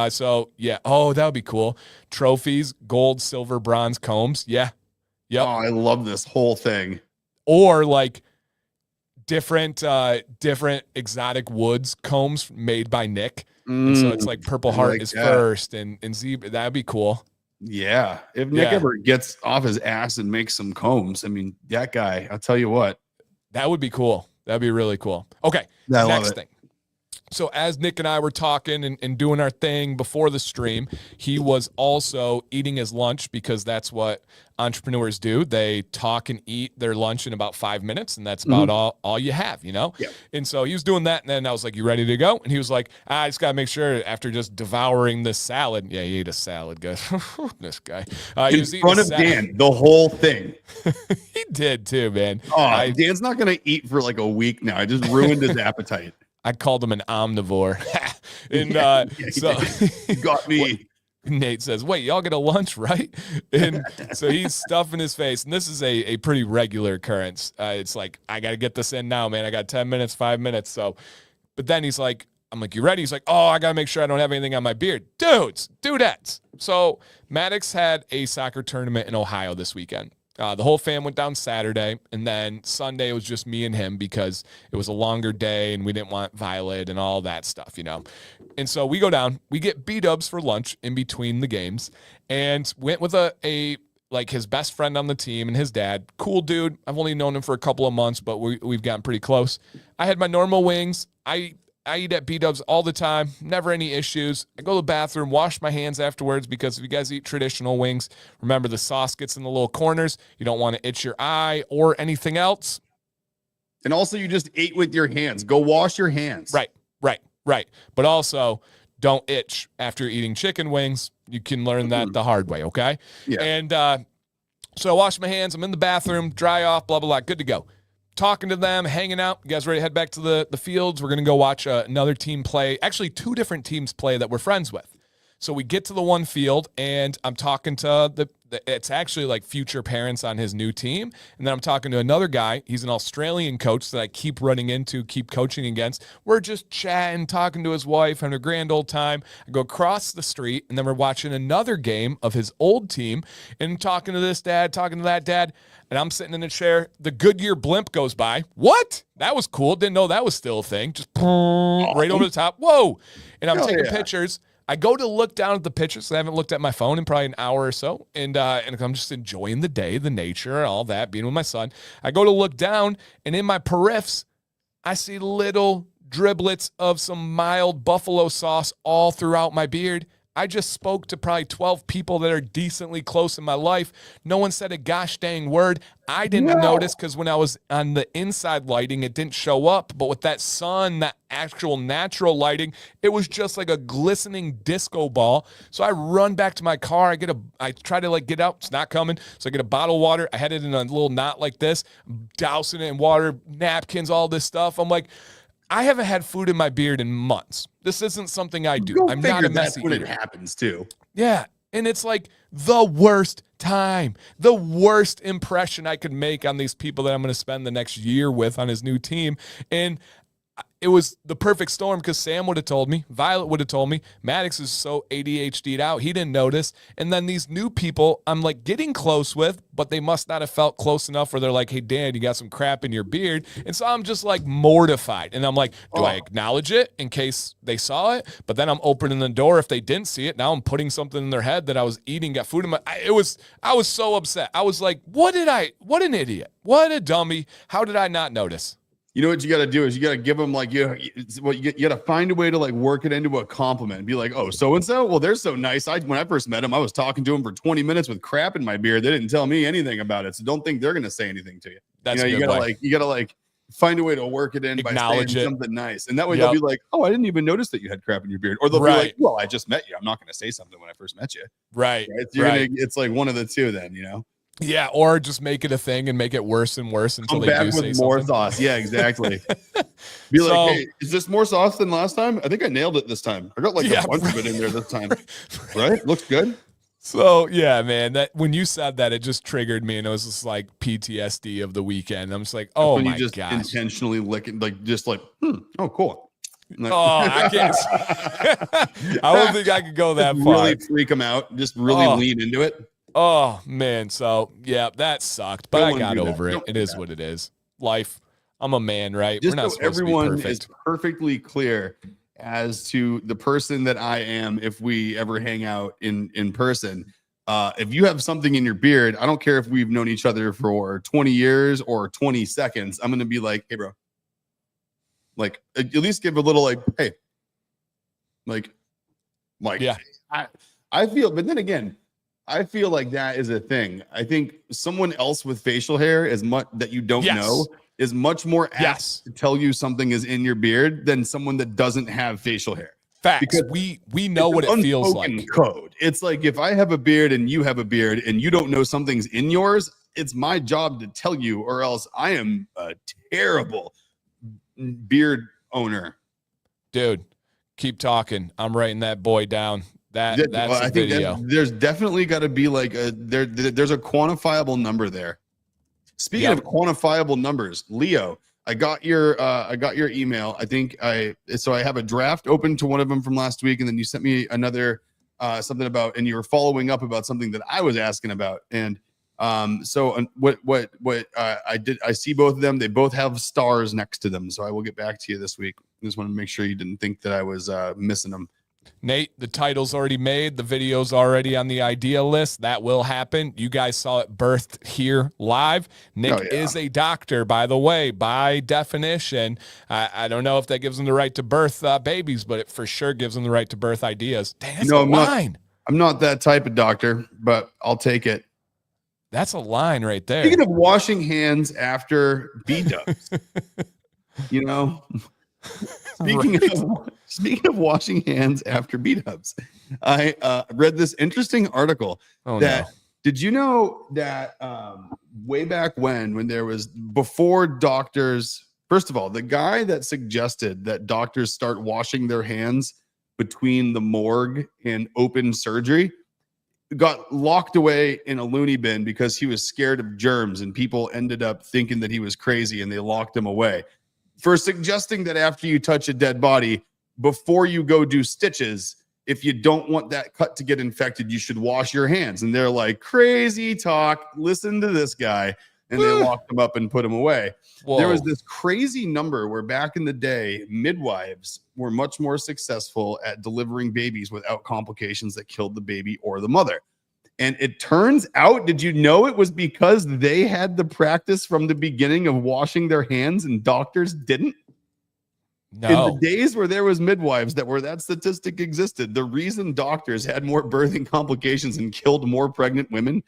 So, yeah. Oh, that would be cool. Trophies, gold, silver, bronze combs. Yeah. Yep. Oh, I love this whole thing. Or like different exotic woods combs made by Nick. And so it's like Purple Heart is first and zebra. That'd be cool. Yeah. If Nick ever gets off his ass and makes some combs, I mean, that guy, I'll tell you what. That would be cool. That'd be really cool. Okay. Next thing. So as Nick and I were talking and doing our thing before the stream, he was also eating his lunch because that's what entrepreneurs do. They talk and eat their lunch in about 5 minutes, and that's about all you have, Yeah. And so he was doing that, and then I was like, you ready to go? And he was like, I just got to make sure after just devouring this salad. Yeah, he ate a salad, guys. This guy. He was in front of Dan, the whole thing. He did too, man. Oh, Dan's not going to eat for like a week now. I just ruined his appetite. I called him an omnivore. And so he got me. Nate says, wait, y'all get a lunch, right? And so he's stuffing his face. And this is a pretty regular occurrence. It's like, I got to get this in now, man. I got 10 minutes, 5 minutes. So, but then he's like, I'm like, you ready? He's like, oh, I got to make sure I don't have anything on my beard. Dudettes. So Maddox had a soccer tournament in Ohio this weekend. The whole fam went down Saturday, and then Sunday was just me and him because it was a longer day and we didn't want Violet and all that stuff, And so we go down, we get B-dubs for lunch in between the games, and went with a like his best friend on the team and his dad. Cool dude. I've only known him for a couple of months, but we've gotten pretty close. I had my normal wings. I eat at B-dubs all the time, never any issues. I go to the bathroom, wash my hands afterwards, because if you guys eat traditional wings, remember the sauce gets in the little corners. You don't want to itch your eye or anything else. And also, you just ate with your hands. Go wash your hands. Right. But also, don't itch after eating chicken wings. You can learn that the hard way, okay? Yeah. And so I wash my hands. I'm in the bathroom, dry off, blah, blah, blah. Good to go. Talking to them, hanging out. You guys ready to head back to the fields? We're going to go watch another team play. Actually, 2 different teams play that we're friends with. So we get to the one field, and I'm talking to it's actually like future parents on his new team. And then I'm talking to another guy. He's an Australian coach that I keep running into, keep coaching against. We're just chatting, talking to his wife, having a grand old time. I go across the street, and then we're watching another game of his old team and talking to this dad, talking to that dad. And I'm sitting in a chair. The Goodyear blimp goes by. What? That was cool. Didn't know that was still a thing. Just right over the top. Whoa. And I'm taking pictures. I go to look down at the pictures. I haven't looked at my phone in probably an hour or so. And I'm just enjoying the day, the nature, all that, being with my son. I go to look down, and in my periffs, I see little driblets of some mild buffalo sauce all throughout my beard. I just spoke to probably 12 people that are decently close in my life. No one said a gosh dang word. I didn't notice because when I was on the inside lighting, it didn't show up. But with that sun, that actual natural lighting, it was just like a glistening disco ball. So I run back to my car. I try to get out. It's not coming. So I get a bottle of water. I had it in a little knot like this, dousing it in water, napkins, all this stuff. I'm like, I haven't had food in my beard in months. This isn't something I do. I'm not a messy eater. That's when it happens too. Yeah. And it's like the worst time, the worst impression I could make on these people that I'm going to spend the next year with on his new team. And it was the perfect storm because Sam would have told me, Violet would have told me, Maddox is so ADHD'd out, he didn't notice. And then these new people I'm getting close with, but they must not have felt close enough where they're like, hey, Dan, you got some crap in your beard. And so I'm just mortified. And I'm like, do I acknowledge it in case they saw it? But then I'm opening the door if they didn't see it. Now I'm putting something in their head that I was eating, got food in my, I was so upset. I was like, what an idiot. What a dummy. How did I not notice? You know what you got to do is you got to give them you got to find a way to work it into a compliment and be like, oh, so-and-so, well, they're so nice. When I first met them, I was talking to them for 20 minutes with crap in my beard. They didn't tell me anything about it. So don't think they're going to say anything to you. That's you gotta find a way to work it in by saying something nice. And that way they'll be like, oh, I didn't even notice that you had crap in your beard. Or they'll be like, well, I just met you. I'm not going to say something when I first met you. Right. It's like one of the two then, Yeah, or just make it a thing and make it worse and worse until they do say more something. Sauce. Yeah, exactly. Be like, hey, is this more sauce than last time? I think I nailed it this time. I got a bunch of it in there this time. Right? Looks good. So yeah, man, that when you said that, it just triggered me, and it was just like PTSD of the weekend. I'm just like, oh my gosh, intentionally licking, oh cool. I can't. I don't think I could go that far. Really freak them out. Just really lean into it. Oh man, so yeah, that sucked, but I got over it. It is what it is. Life. I'm a man, right? Just so everyone is perfectly clear as to the person that I am if we ever hang out in person. If you have something in your beard, I don't care if we've known each other for 20 years or 20 seconds. I'm going to be like, hey, bro. At least give a little hey. Yeah. I feel, but then again, I feel like that is a thing. I think someone else with facial hair that you don't know is much more apt to tell you something is in your beard than someone that doesn't have facial hair. Facts. Because we know what it feels like. Code. It's like if I have a beard and you have a beard and you don't know something's in yours, it's my job to tell you, or else I am a terrible beard owner. Dude, keep talking. I'm writing that boy down. That's I think there's definitely got to be there's a quantifiable number there. Speaking of quantifiable numbers, Leo, I got your email. I think I have a draft open to one of them from last week, and then you sent me another something about, and you were following up about something that I was asking about. And What I see both of them. They both have stars next to them. So I will get back to you this week. Just want to make sure you didn't think that I was missing them. Nate, the title's already made. The video's already on the idea list. That will happen. You guys saw it birthed here live. Nick is a doctor, by the way, by definition. I don't know if that gives him the right to birth babies, but it for sure gives him the right to birth ideas. Dang, that's a line. I'm not that type of doctor, but I'll take it. That's a line right there. Speaking of washing hands after B-dubs, you know, speaking of washing hands after B-dubs, I read this interesting article did you know that way back when there was, before doctors, first of all, the guy that suggested that doctors start washing their hands between the morgue and open surgery got locked away in a loony bin because he was scared of germs, and people ended up thinking that he was crazy and they locked him away for suggesting that after you touch a dead body, before you go do stitches, if you don't want that cut to get infected, you should wash your hands. And they're like, crazy talk. Listen to this guy. And they locked him up and put him away. Whoa. There was this crazy number where back in the day, midwives were much more successful at delivering babies without complications that killed the baby or the mother. And it turns out, did you know it was because they had the practice from the beginning of washing their hands and doctors didn't? No. In the days where there was midwives that statistic existed, the reason doctors had more birthing complications and killed more pregnant women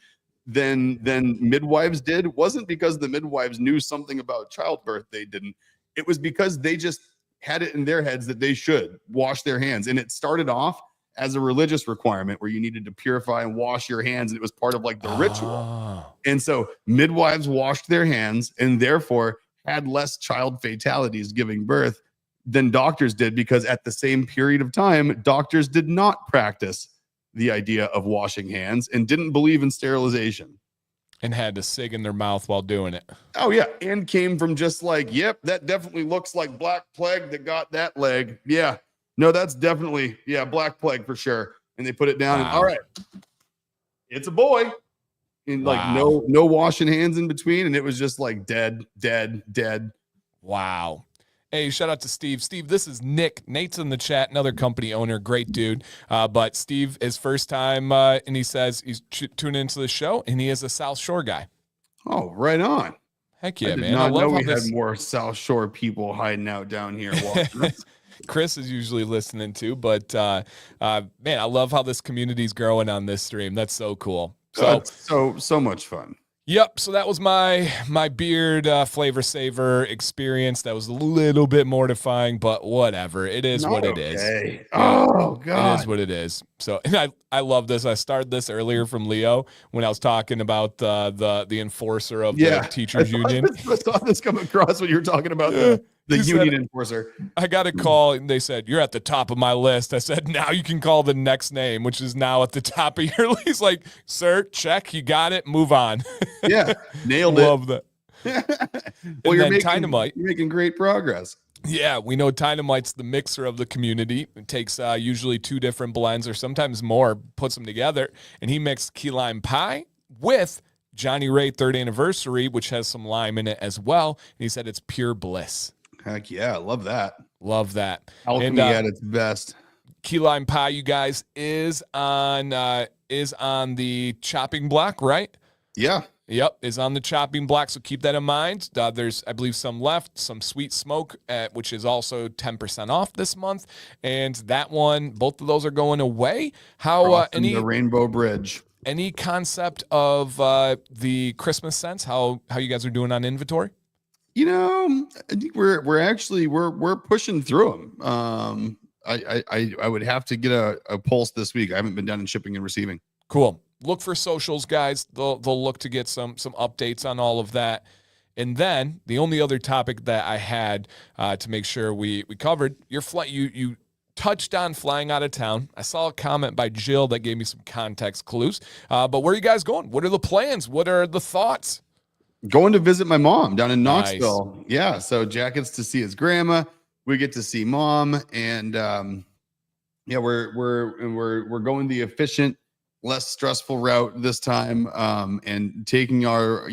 than midwives did wasn't because the midwives knew something about childbirth they didn't. It was because they just had it in their heads that they should wash their hands. And it started off as a religious requirement where you needed to purify and wash your hands. And it was part of like the ritual. And so midwives washed their hands and therefore had less child fatalities giving birth than doctors did, because at the same period of time, doctors did not practice the idea of washing hands and didn't believe in sterilization. And had to sig in their mouth while doing it. Oh, yeah. And came from just like, yep, that definitely looks like Black Plague that got that leg. Yeah. No, that's definitely, Black Plague for sure. And they put it down and all right, it's a boy. And like no washing hands in between. And it was just like dead. Wow. Hey, shout out to Steve. Steve, this is Nick. Nate's in the chat, another company owner, great dude. But Steve is first time, and he says he's tuning into the show, and he is a South Shore guy. Oh, right on. Heck yeah, man. I love how we had more South Shore people hiding out down here watching us. Chris is usually listening too, but man, I love how this community's growing on this stream. That's so cool. So much fun. Yep. So that was my beard flavor saver experience. That was a little bit mortifying, but whatever. It is what it is. Oh God, it is what it is. So, and I love this. I started this earlier from Leo when I was talking about the enforcer of the teachers union. I saw this come across when you were talking about the union enforcer. I got a call and they said, "You're at the top of my list." I said, "Now you can call the next name, which is now at the top of your list." Like, "Sir, check, you got it. Move on." Yeah, nailed it. Love that. Well, you're making great progress. Yeah, we know Dynamite's the mixer of the community. It takes usually two different blends or sometimes more, puts them together, and he mixed key lime pie with Johnny Ray 3rd anniversary, which has some lime in it as well. And he said it's pure bliss. Heck yeah, love that. Love that. Alchemy at its best. Key lime pie, you guys, is on the chopping block, right? Yeah. Yep, is on the chopping block, so keep that in mind. There's, I believe, some left, some sweet smoke, which is also 10% off this month, and that one, both of those are going away. How the Rainbow Bridge? Any concept of the Christmas scents? How you guys are doing on inventory? You know, I think we're pushing through them. I would have to get a pulse this week. I haven't been down in shipping and receiving. Cool. Look for socials, guys. They'll look to get some updates on all of that. And then the only other topic that I had to make sure we covered, your flight. You touched on flying out of town. I saw a comment by Jill that gave me some context clues. But where are you guys going? What are the plans? What are the thoughts? Going to visit my mom down in Knoxville. Nice. Yeah. So Jack gets to see his grandma. We get to see mom, and we're going the efficient less stressful route this time, and taking our,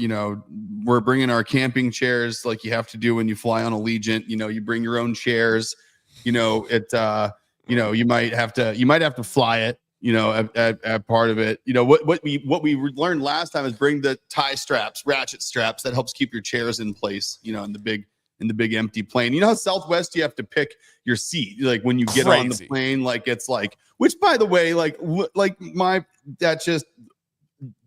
we're bringing our camping chairs like you have to do when you fly on Allegiant. You bring your own chairs. You might have to fly it. At part of it. What we learned last time is bring the tie straps, ratchet straps that helps keep your chairs in place. In the big empty plane. You know how Southwest you have to pick your seat like when you get on the plane, like it's like, which by the way, that's just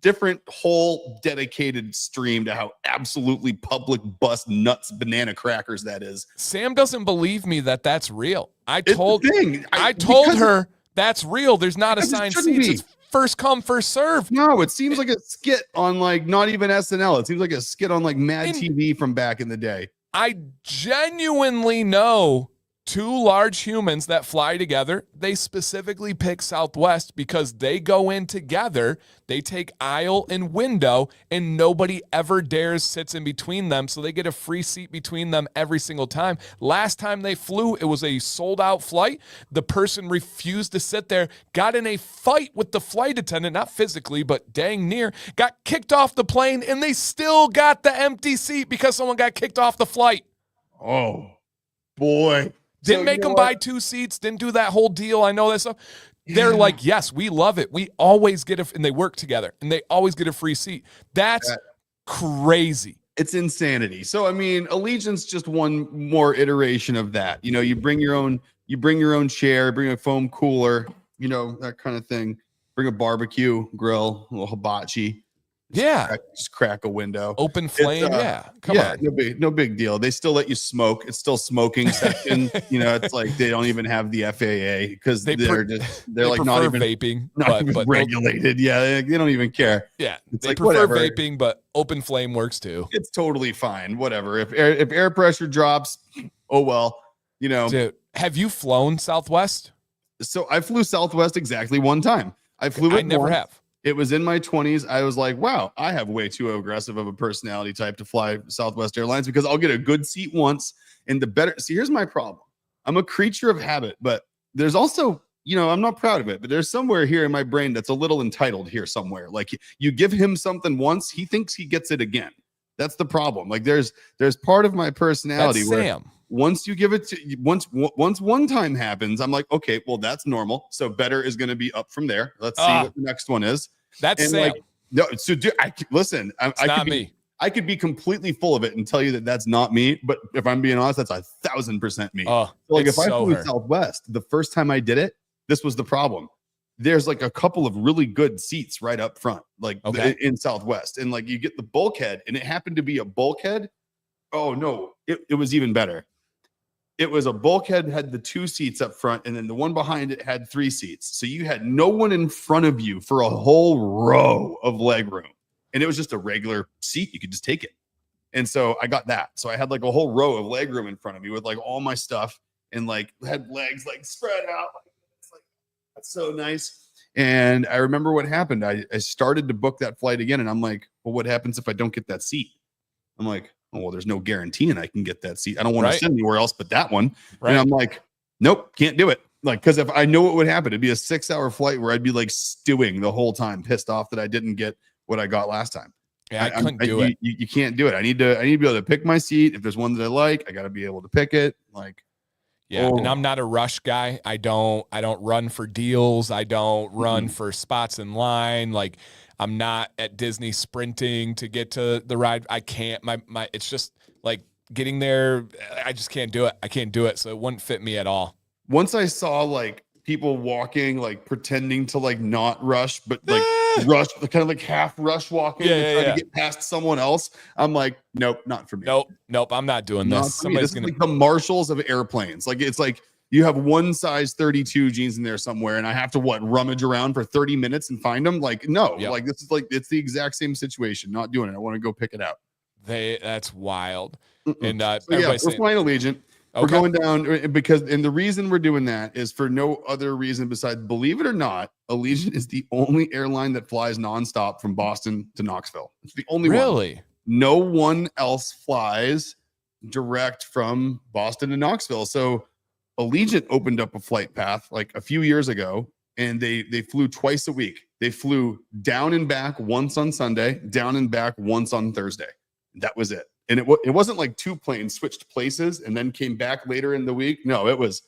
different whole dedicated stream to how absolutely public bust nuts banana crackers that is. Sam doesn't believe me that that's real. I told her that's real. There's not assigned seats. It's first come, first serve. No, it seems like a skit on like not even SNL. It seems like a skit on like Mad TV from back in the day. I genuinely know two large humans that fly together. They specifically pick Southwest because they go in together. They take aisle and window, and nobody ever dares sits in between them. So they get a free seat between them every single time. Last time they flew, it was a sold out flight. The person refused to sit there, got in a fight with the flight attendant, not physically, but dang near, got kicked off the plane, and they still got the empty seat because someone got kicked off the flight. Oh, boy. Didn't make them buy two seats. Didn't do that whole deal. I know that stuff. They're like, yes, we love it. We always get and they work together, and they always get a free seat. That's crazy. It's insanity. So, I mean, Allegiant's just one more iteration of that. You bring your own chair, bring a foam cooler, that kind of thing. Bring a barbecue grill, a little hibachi. Just crack a window. Open flame. Come on. No big deal. They still let you smoke. It's still smoking section. It's like they don't even have the FAA because they're like not even vaping, but regulated. They don't even care. Yeah, it's they like prefer whatever. Vaping, but open flame works too. It's totally fine. Whatever. If air pressure drops, oh well. Dude, have you flown Southwest? So I flew Southwest exactly one time. I never have. It was in my 20s. I was like, wow, I have way too aggressive of a personality type to fly Southwest Airlines because I'll get a good seat once and the better. See, here's my problem. I'm a creature of habit, but there's also, I'm not proud of it, but there's somewhere here in my brain that's a little entitled here somewhere. Like you give him something once, he thinks he gets it again. That's the problem. Like there's part of my personality that's where Sam. Once you give it to once one time happens, I'm like, okay, well, that's normal. So better is going to be up from there. Let's see what the next one is. That's Sam. No, so listen, I could be completely full of it and tell you that that's not me. But if I'm being honest, that's 1,000% me. Oh, so like if I flew Southwest, the first time I did it, this was the problem. There's like a couple of really good seats right up front, like in Southwest. And like you get the bulkhead, and it happened to be a bulkhead. Oh no, it was even better. It was a bulkhead, had the two seats up front, and then the one behind it had three seats. So you had no one in front of you for a whole row of leg room. And it was just a regular seat. You could just take it. And so I got that. So I had like a whole row of leg room in front of me with like all my stuff and like had legs like spread out. It's like, that's so nice. And I remember what happened. I started to book that flight again. And I'm like, well, what happens if I don't get that seat? I'm like, oh, well, there's no guarantee and I can get that seat. I don't want to sit anywhere else but that one. Right. And I'm like, nope, can't do it. Like, because if I know what would happen, it'd be a 6-hour flight where I'd be like stewing the whole time, pissed off that I didn't get what I got last time. Yeah, I couldn't do it. You can't do it. I need to be able to pick my seat. If there's one that I like, I got to be able to pick it. Like, and I'm not a rush guy. I don't run for deals. I don't run for spots in line. Like, I'm not at Disney sprinting to get to the ride. I can't. My it's just like getting there. I just can't do it. I can't do it. So it wouldn't fit me at all. Once I saw like people walking, like pretending to like not rush, but like rush, kind of like half rush walking to try to get past someone else. I'm like, nope, not for me. Nope. I'm not doing this. Somebody's gonna like the marshals of airplanes. Like it's like you have one size 32 jeans in there somewhere, and I have to rummage around for 30 minutes and find them. Like, no, like this is like it's the exact same situation. Not doing it. I want to go pick it out. That's wild. And we're flying Allegiant. Okay. We're going down because, and the reason we're doing that is for no other reason besides, believe it or not, Allegiant is the only airline that flies nonstop from Boston to Knoxville. It's the only one. Really? No one else flies direct from Boston to Knoxville. So Allegiant opened up a flight path like a few years ago, and they flew twice a week They flew down and back once on Sunday, down and back once on Thursday. That was it. And it wasn't like two planes switched places and then came back later in the week. No, it was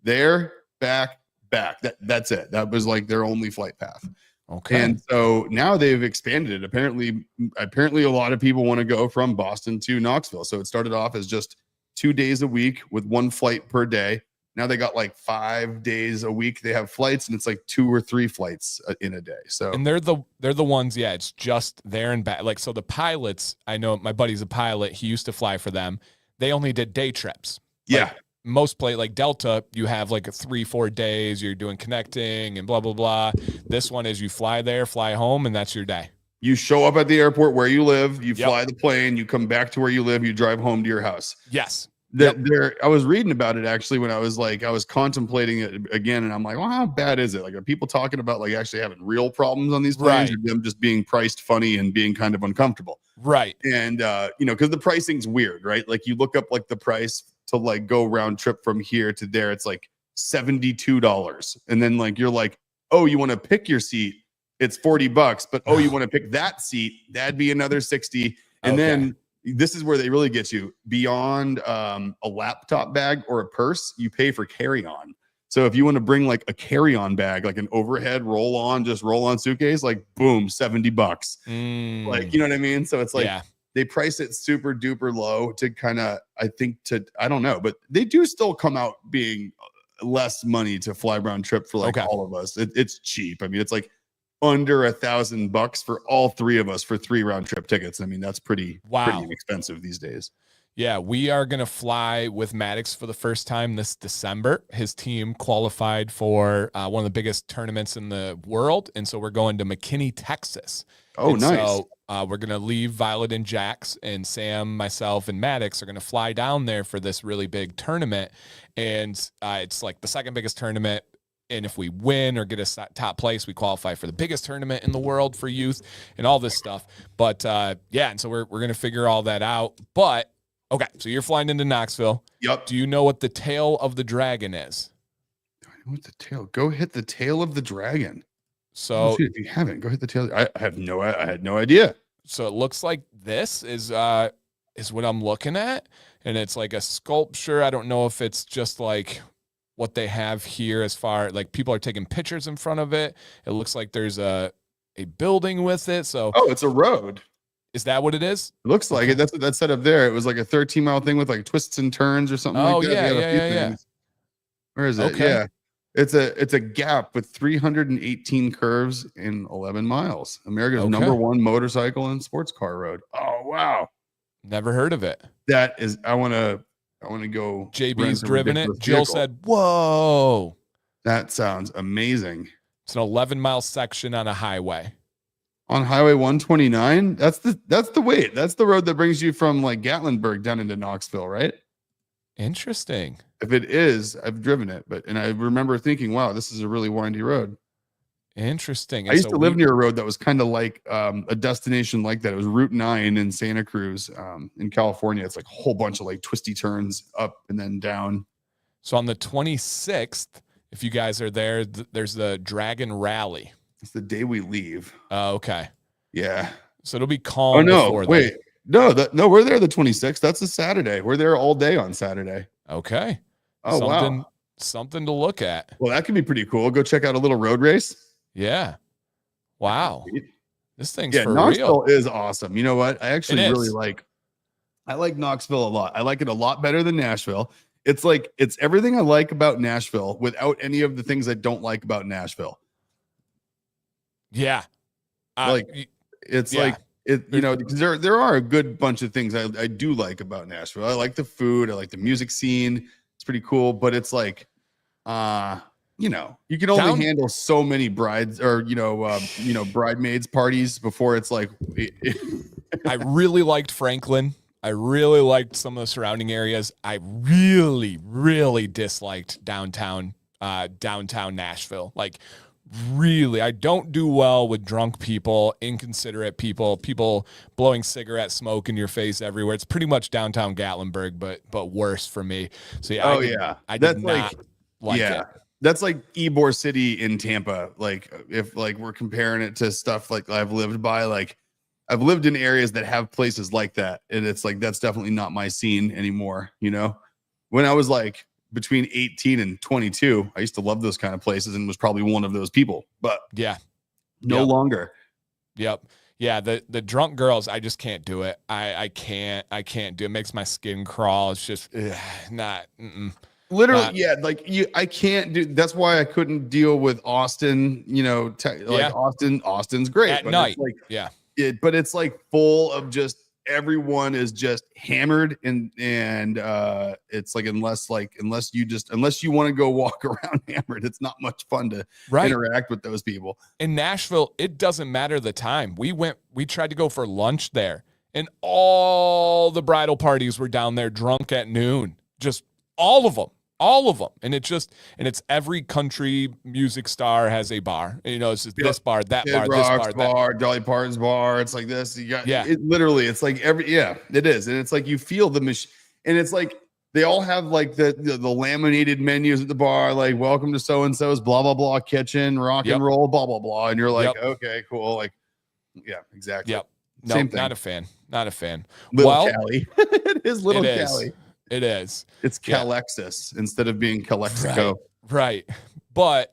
there, back, back. That's it. That was like their only flight path. Okay. And so now they've expanded it. Apparently a lot of people want to go from Boston to Knoxville. So it started off as just 2 days a week with one flight per day. Now they got like 5 days a week. They have flights, and it's like 2 or 3 flights in a day. So, and they're the ones. Yeah, it's just there and back. Like, so the pilots, I know my buddy's a pilot. He used to fly for them. They only did day trips. Yeah. Like, most like Delta, you have like a 3-4 days. You're doing connecting and blah blah blah. This one is you fly there, fly home, and that's your day. You show up at the airport where you live. You fly the plane. You come back to where you live. You drive home to your house. Yes. I was reading about it actually when I was contemplating it again, and I'm like, well, how bad is it? Like, are people talking about like actually having real problems on these planes, or them just being priced funny and being kind of uncomfortable? Right. And because the pricing's weird, right? Like you look up like the price to like go round trip from here to there, it's like $72, and then like you're like, oh, you want to pick your seat, it's $40, but oh, you want to pick that seat, that'd be another 60, and then. This is where they really get you. Beyond a laptop bag or a purse, you pay for carry-on. So if you want to bring like a carry-on bag, like an overhead roll-on suitcase, like boom, $70. Like, you know what I mean? So it's like they price it super duper low to kind of, I don't know, but they do still come out being less money to fly round trip for like all of us. It's cheap. I mean, it's like under $1,000 for all 3 of us for 3 round trip tickets. I mean, that's pretty inexpensive these days. Yeah, we are going to fly with Maddox for the first time this December. His team qualified for one of the biggest tournaments in the world, and so we're going to McKinney, Texas. Oh, nice. So we're going to leave Violet and Jax, and Sam, myself, and Maddox are going to fly down there for this really big tournament, and it's like the second biggest tournament. And if we win or get a top place, we qualify for the biggest tournament in the world for youth and all this stuff. But and so we're going to figure all that out. But okay, so you're flying into Knoxville. Yep. Do you know what the tail of the dragon is? I know what the tail. Go hit the tail of the dragon. So if you haven't, go hit the tail. I had no idea. So it looks like this is what I'm looking at, and it's like a sculpture. I don't know if it's just like what they have here as far like people are taking pictures in front of it. It looks like there's a building with it. So it's a road. Is that what it is? It looks like it. That's what that's set up there. It was like a 13-mile thing with like twists and turns or something like that. Yeah. Where is it? Okay. Yeah. It's a gap with 318 curves in 11 miles. America's number 1 motorcycle and sports car road. Oh, wow. Never heard of it. That is, I want to go. JB's driven it. Jill said, whoa. That sounds amazing. It's an 11-mile section on a highway. On Highway 129? That's the way. That's the road that brings you from like Gatlinburg down into Knoxville, right? Interesting. If it is, I've driven it, and I remember thinking, wow, this is a really windy road. Interesting. I used to live near a road that was kind of like a destination like that. It was Route 9 in Santa Cruz in California. It's like a whole bunch of like twisty turns up and then down. So on the 26th, if you guys are there, there's the Dragon Rally. It's the day we leave. Oh, okay. Yeah. So it'll be calm. Oh, no. Before Wait. Then. No, we're there the 26th. That's a Saturday. We're there all day on Saturday. Okay. Oh, wow. Something to look at. Well, that could be pretty cool. Go check out a little road race. Yeah. Wow. This thing's for Knoxville real. is awesome. You know what? I actually really like Knoxville a lot. I like it a lot better than Nashville. It's everything I like about Nashville without any of the things I don't like about Nashville. Yeah. Because there are a good bunch of things I do like about Nashville. I like the food. I like the music scene. It's pretty cool, but it's like, you can only handle so many brides or, bridesmaids parties before it's like. I really liked Franklin. I really liked some of the surrounding areas. I really, really disliked downtown Nashville. Like, really, I don't do well with drunk people, inconsiderate people blowing cigarette smoke in your face everywhere. It's pretty much downtown Gatlinburg, but worse for me. So yeah, I did not like it. that's like Ybor City in Tampa. Like if like we're comparing it to stuff like I've lived by, like I've lived in areas that have places like that. And it's like, that's definitely not my scene anymore. You know, when I was like between 18 and 22, I used to love those kind of places and was probably one of those people, but Yeah. no longer. Yep. Yeah. The drunk girls, I just can't do it. I can't do it. It makes my skin crawl. It's just not. Literally, yeah, like I can't do. That's why I couldn't deal with Austin. You know, Austin's great At but night. It's like, but it's like full of just everyone is just hammered and it's like unless you want to go walk around hammered, it's not much fun to interact with those people. In Nashville, it doesn't matter the time. We tried to go for lunch there, and all the bridal parties were down there drunk at noon. Just all of them. And it's every country music star has a bar. You know, it's just this bar, that bar, this bar, Dolly Parton's bar. It's like this. You got it literally, it's like it is. And it's like you feel the machine, and it's like they all have like the laminated menus at the bar, like welcome to so and so's blah blah blah kitchen, rock and roll, blah blah blah. And you're like, okay, cool. Like, yeah, exactly. Yep. No, same thing. Not a fan. Little Cali. It is little Cali. It is. It's Calexis instead of being Calexico. Right. But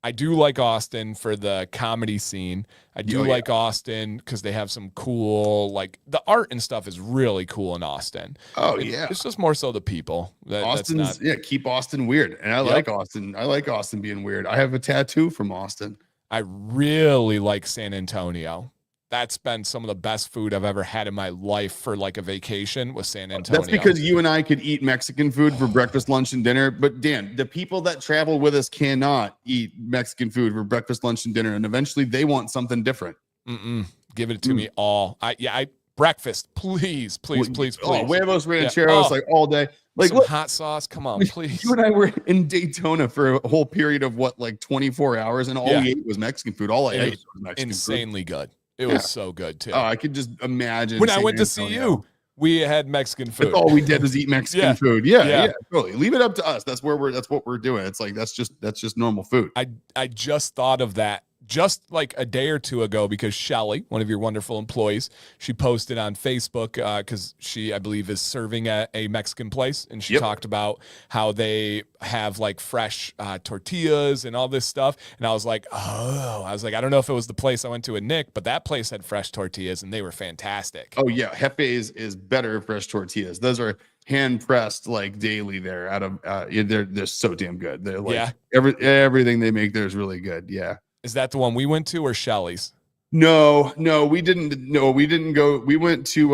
I do like Austin for the comedy scene. I do like Austin because they have some cool, like the art and stuff is really cool in Austin. It's just more so the people. Austin's keep Austin weird. And I like Austin. I like Austin being weird. I have a tattoo from Austin. I really like San Antonio. That's been some of the best food I've ever had in my life for like a vacation with San Antonio. That's because you and I could eat Mexican food for breakfast, lunch, and dinner. But Dan, the people that travel with us cannot eat Mexican food for breakfast, lunch, and dinner. And eventually they want something different. Give it to me all. Breakfast, please. Oh, huevos rancheros, like all day. Like some hot sauce. Come on, please. You and I were in Daytona for a whole period of like 24 hours. And all we ate was Mexican food. All I ate was Mexican insanely food. Good. It was so good too. Oh, I could just imagine. When I went to see you, we had Mexican food. That's all we did was eat Mexican food. Yeah, totally. Leave it up to us. That's what we're doing. It's like that's just normal food. I just thought of that just like a day or two ago because Shelly, one of your wonderful employees, she posted on Facebook because she, I believe, is serving at a Mexican place, and she talked about how they have like fresh tortillas and all this stuff. And I was like, I don't know if it was the place I went to at Nick, but that place had fresh tortillas and they were fantastic. Oh yeah, Jefe's is better fresh tortillas. Those are hand pressed like daily there out of they're so damn good. They're like everything they make there is really good. Yeah. Is that the one we went to or Shelly's? No, we didn't. No, we didn't go. We went to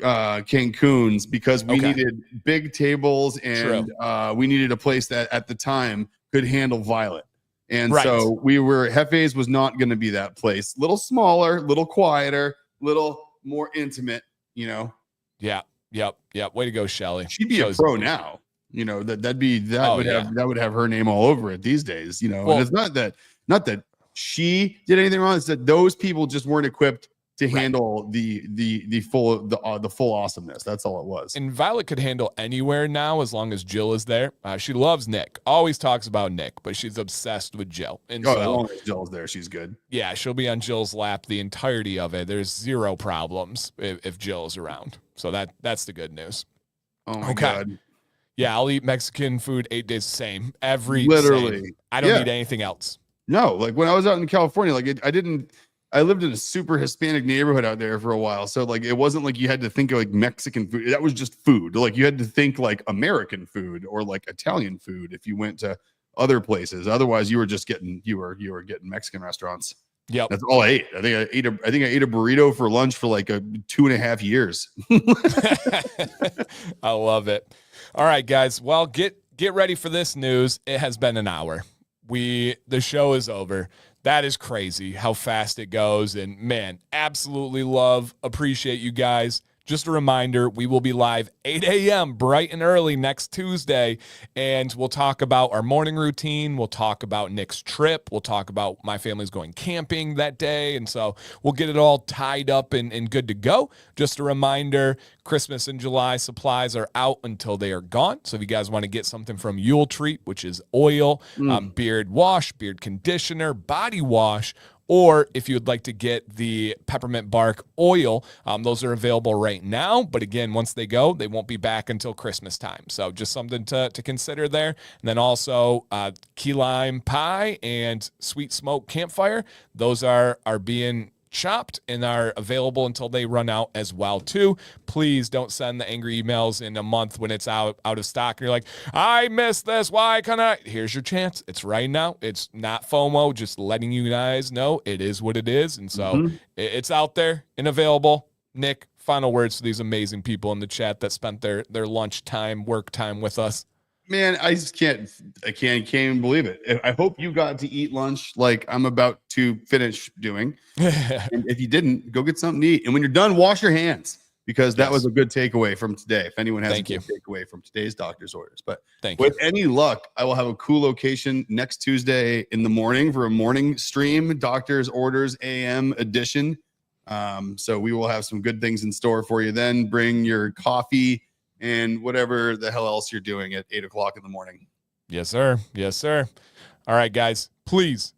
Cancun's because we needed big tables and we needed a place that at the time could handle Violet. And so Jefe's was not going to be that place. Little smaller, little quieter, little more intimate, you know? Yeah. Yep. Way to go, Shelly. She'd be a pro now. You know, that would have her name all over it these days, you know. Well, and it's not that she did anything wrong. It's that those people just weren't equipped to handle the full awesomeness. That's all it was. And Violet could handle anywhere now as long as Jill is there. She loves Nick. Always talks about Nick, but she's obsessed with Jill. And as long as Jill's there, she's good. Yeah, she'll be on Jill's lap the entirety of it. There's zero problems if Jill is around. So that's the good news. Oh my God. Yeah, I'll eat Mexican food 8 days the same. Literally. Same. I don't need anything else. No, like when I was out in California, like I lived in a super Hispanic neighborhood out there for a while. So like, it wasn't like you had to think of like Mexican food. That was just food. Like you had to think like American food or like Italian food if you went to other places. Otherwise you were just getting Mexican restaurants. Yep. That's all I ate. I think I ate a burrito for lunch for like 2.5 years. I love it. All right, guys. Well, get ready for this news. It has been an hour. The show is over. That is crazy how fast it goes. And man, absolutely appreciate you guys just a reminder, we will be live 8 a.m. bright and early next Tuesday, and we'll talk about our morning routine. We'll talk about Nick's trip. We'll talk about my family's going camping that day, and so we'll get it all tied up and good to go. Just a reminder, Christmas in July supplies are out until they are gone. So if you guys want to get something from Yule Treat, which is oil, beard wash, beard conditioner, body wash, or if you would like to get the peppermint bark oil, those are available right now. But again, once they go, they won't be back until Christmas time. So just something to consider there. And then also key lime pie and sweet smoke campfire. Those are being chopped and are available until they run out as well too. Please don't send the angry emails in a month when it's out of stock and you're like, I missed this, why can't I? Here's your chance. It's right now. It's not FOMO, just letting you guys know it is what it is. And so it's out there and available. Nick, final words to these amazing people in the chat that spent their lunch time, work time with us. Man, I just can't even believe it. I hope you got to eat lunch like I'm about to finish doing. And if you didn't, go get something to eat. And when you're done, wash your hands, because that was a good takeaway from today. If anyone has a good takeaway from today's doctor's orders. But with any luck, I will have a cool location next Tuesday in the morning for a morning stream, doctor's orders AM edition. So we will have some good things in store for you then. Bring your coffee and whatever the hell else you're doing at 8 o'clock in the morning. Yes, sir. Yes, sir. All right, guys, please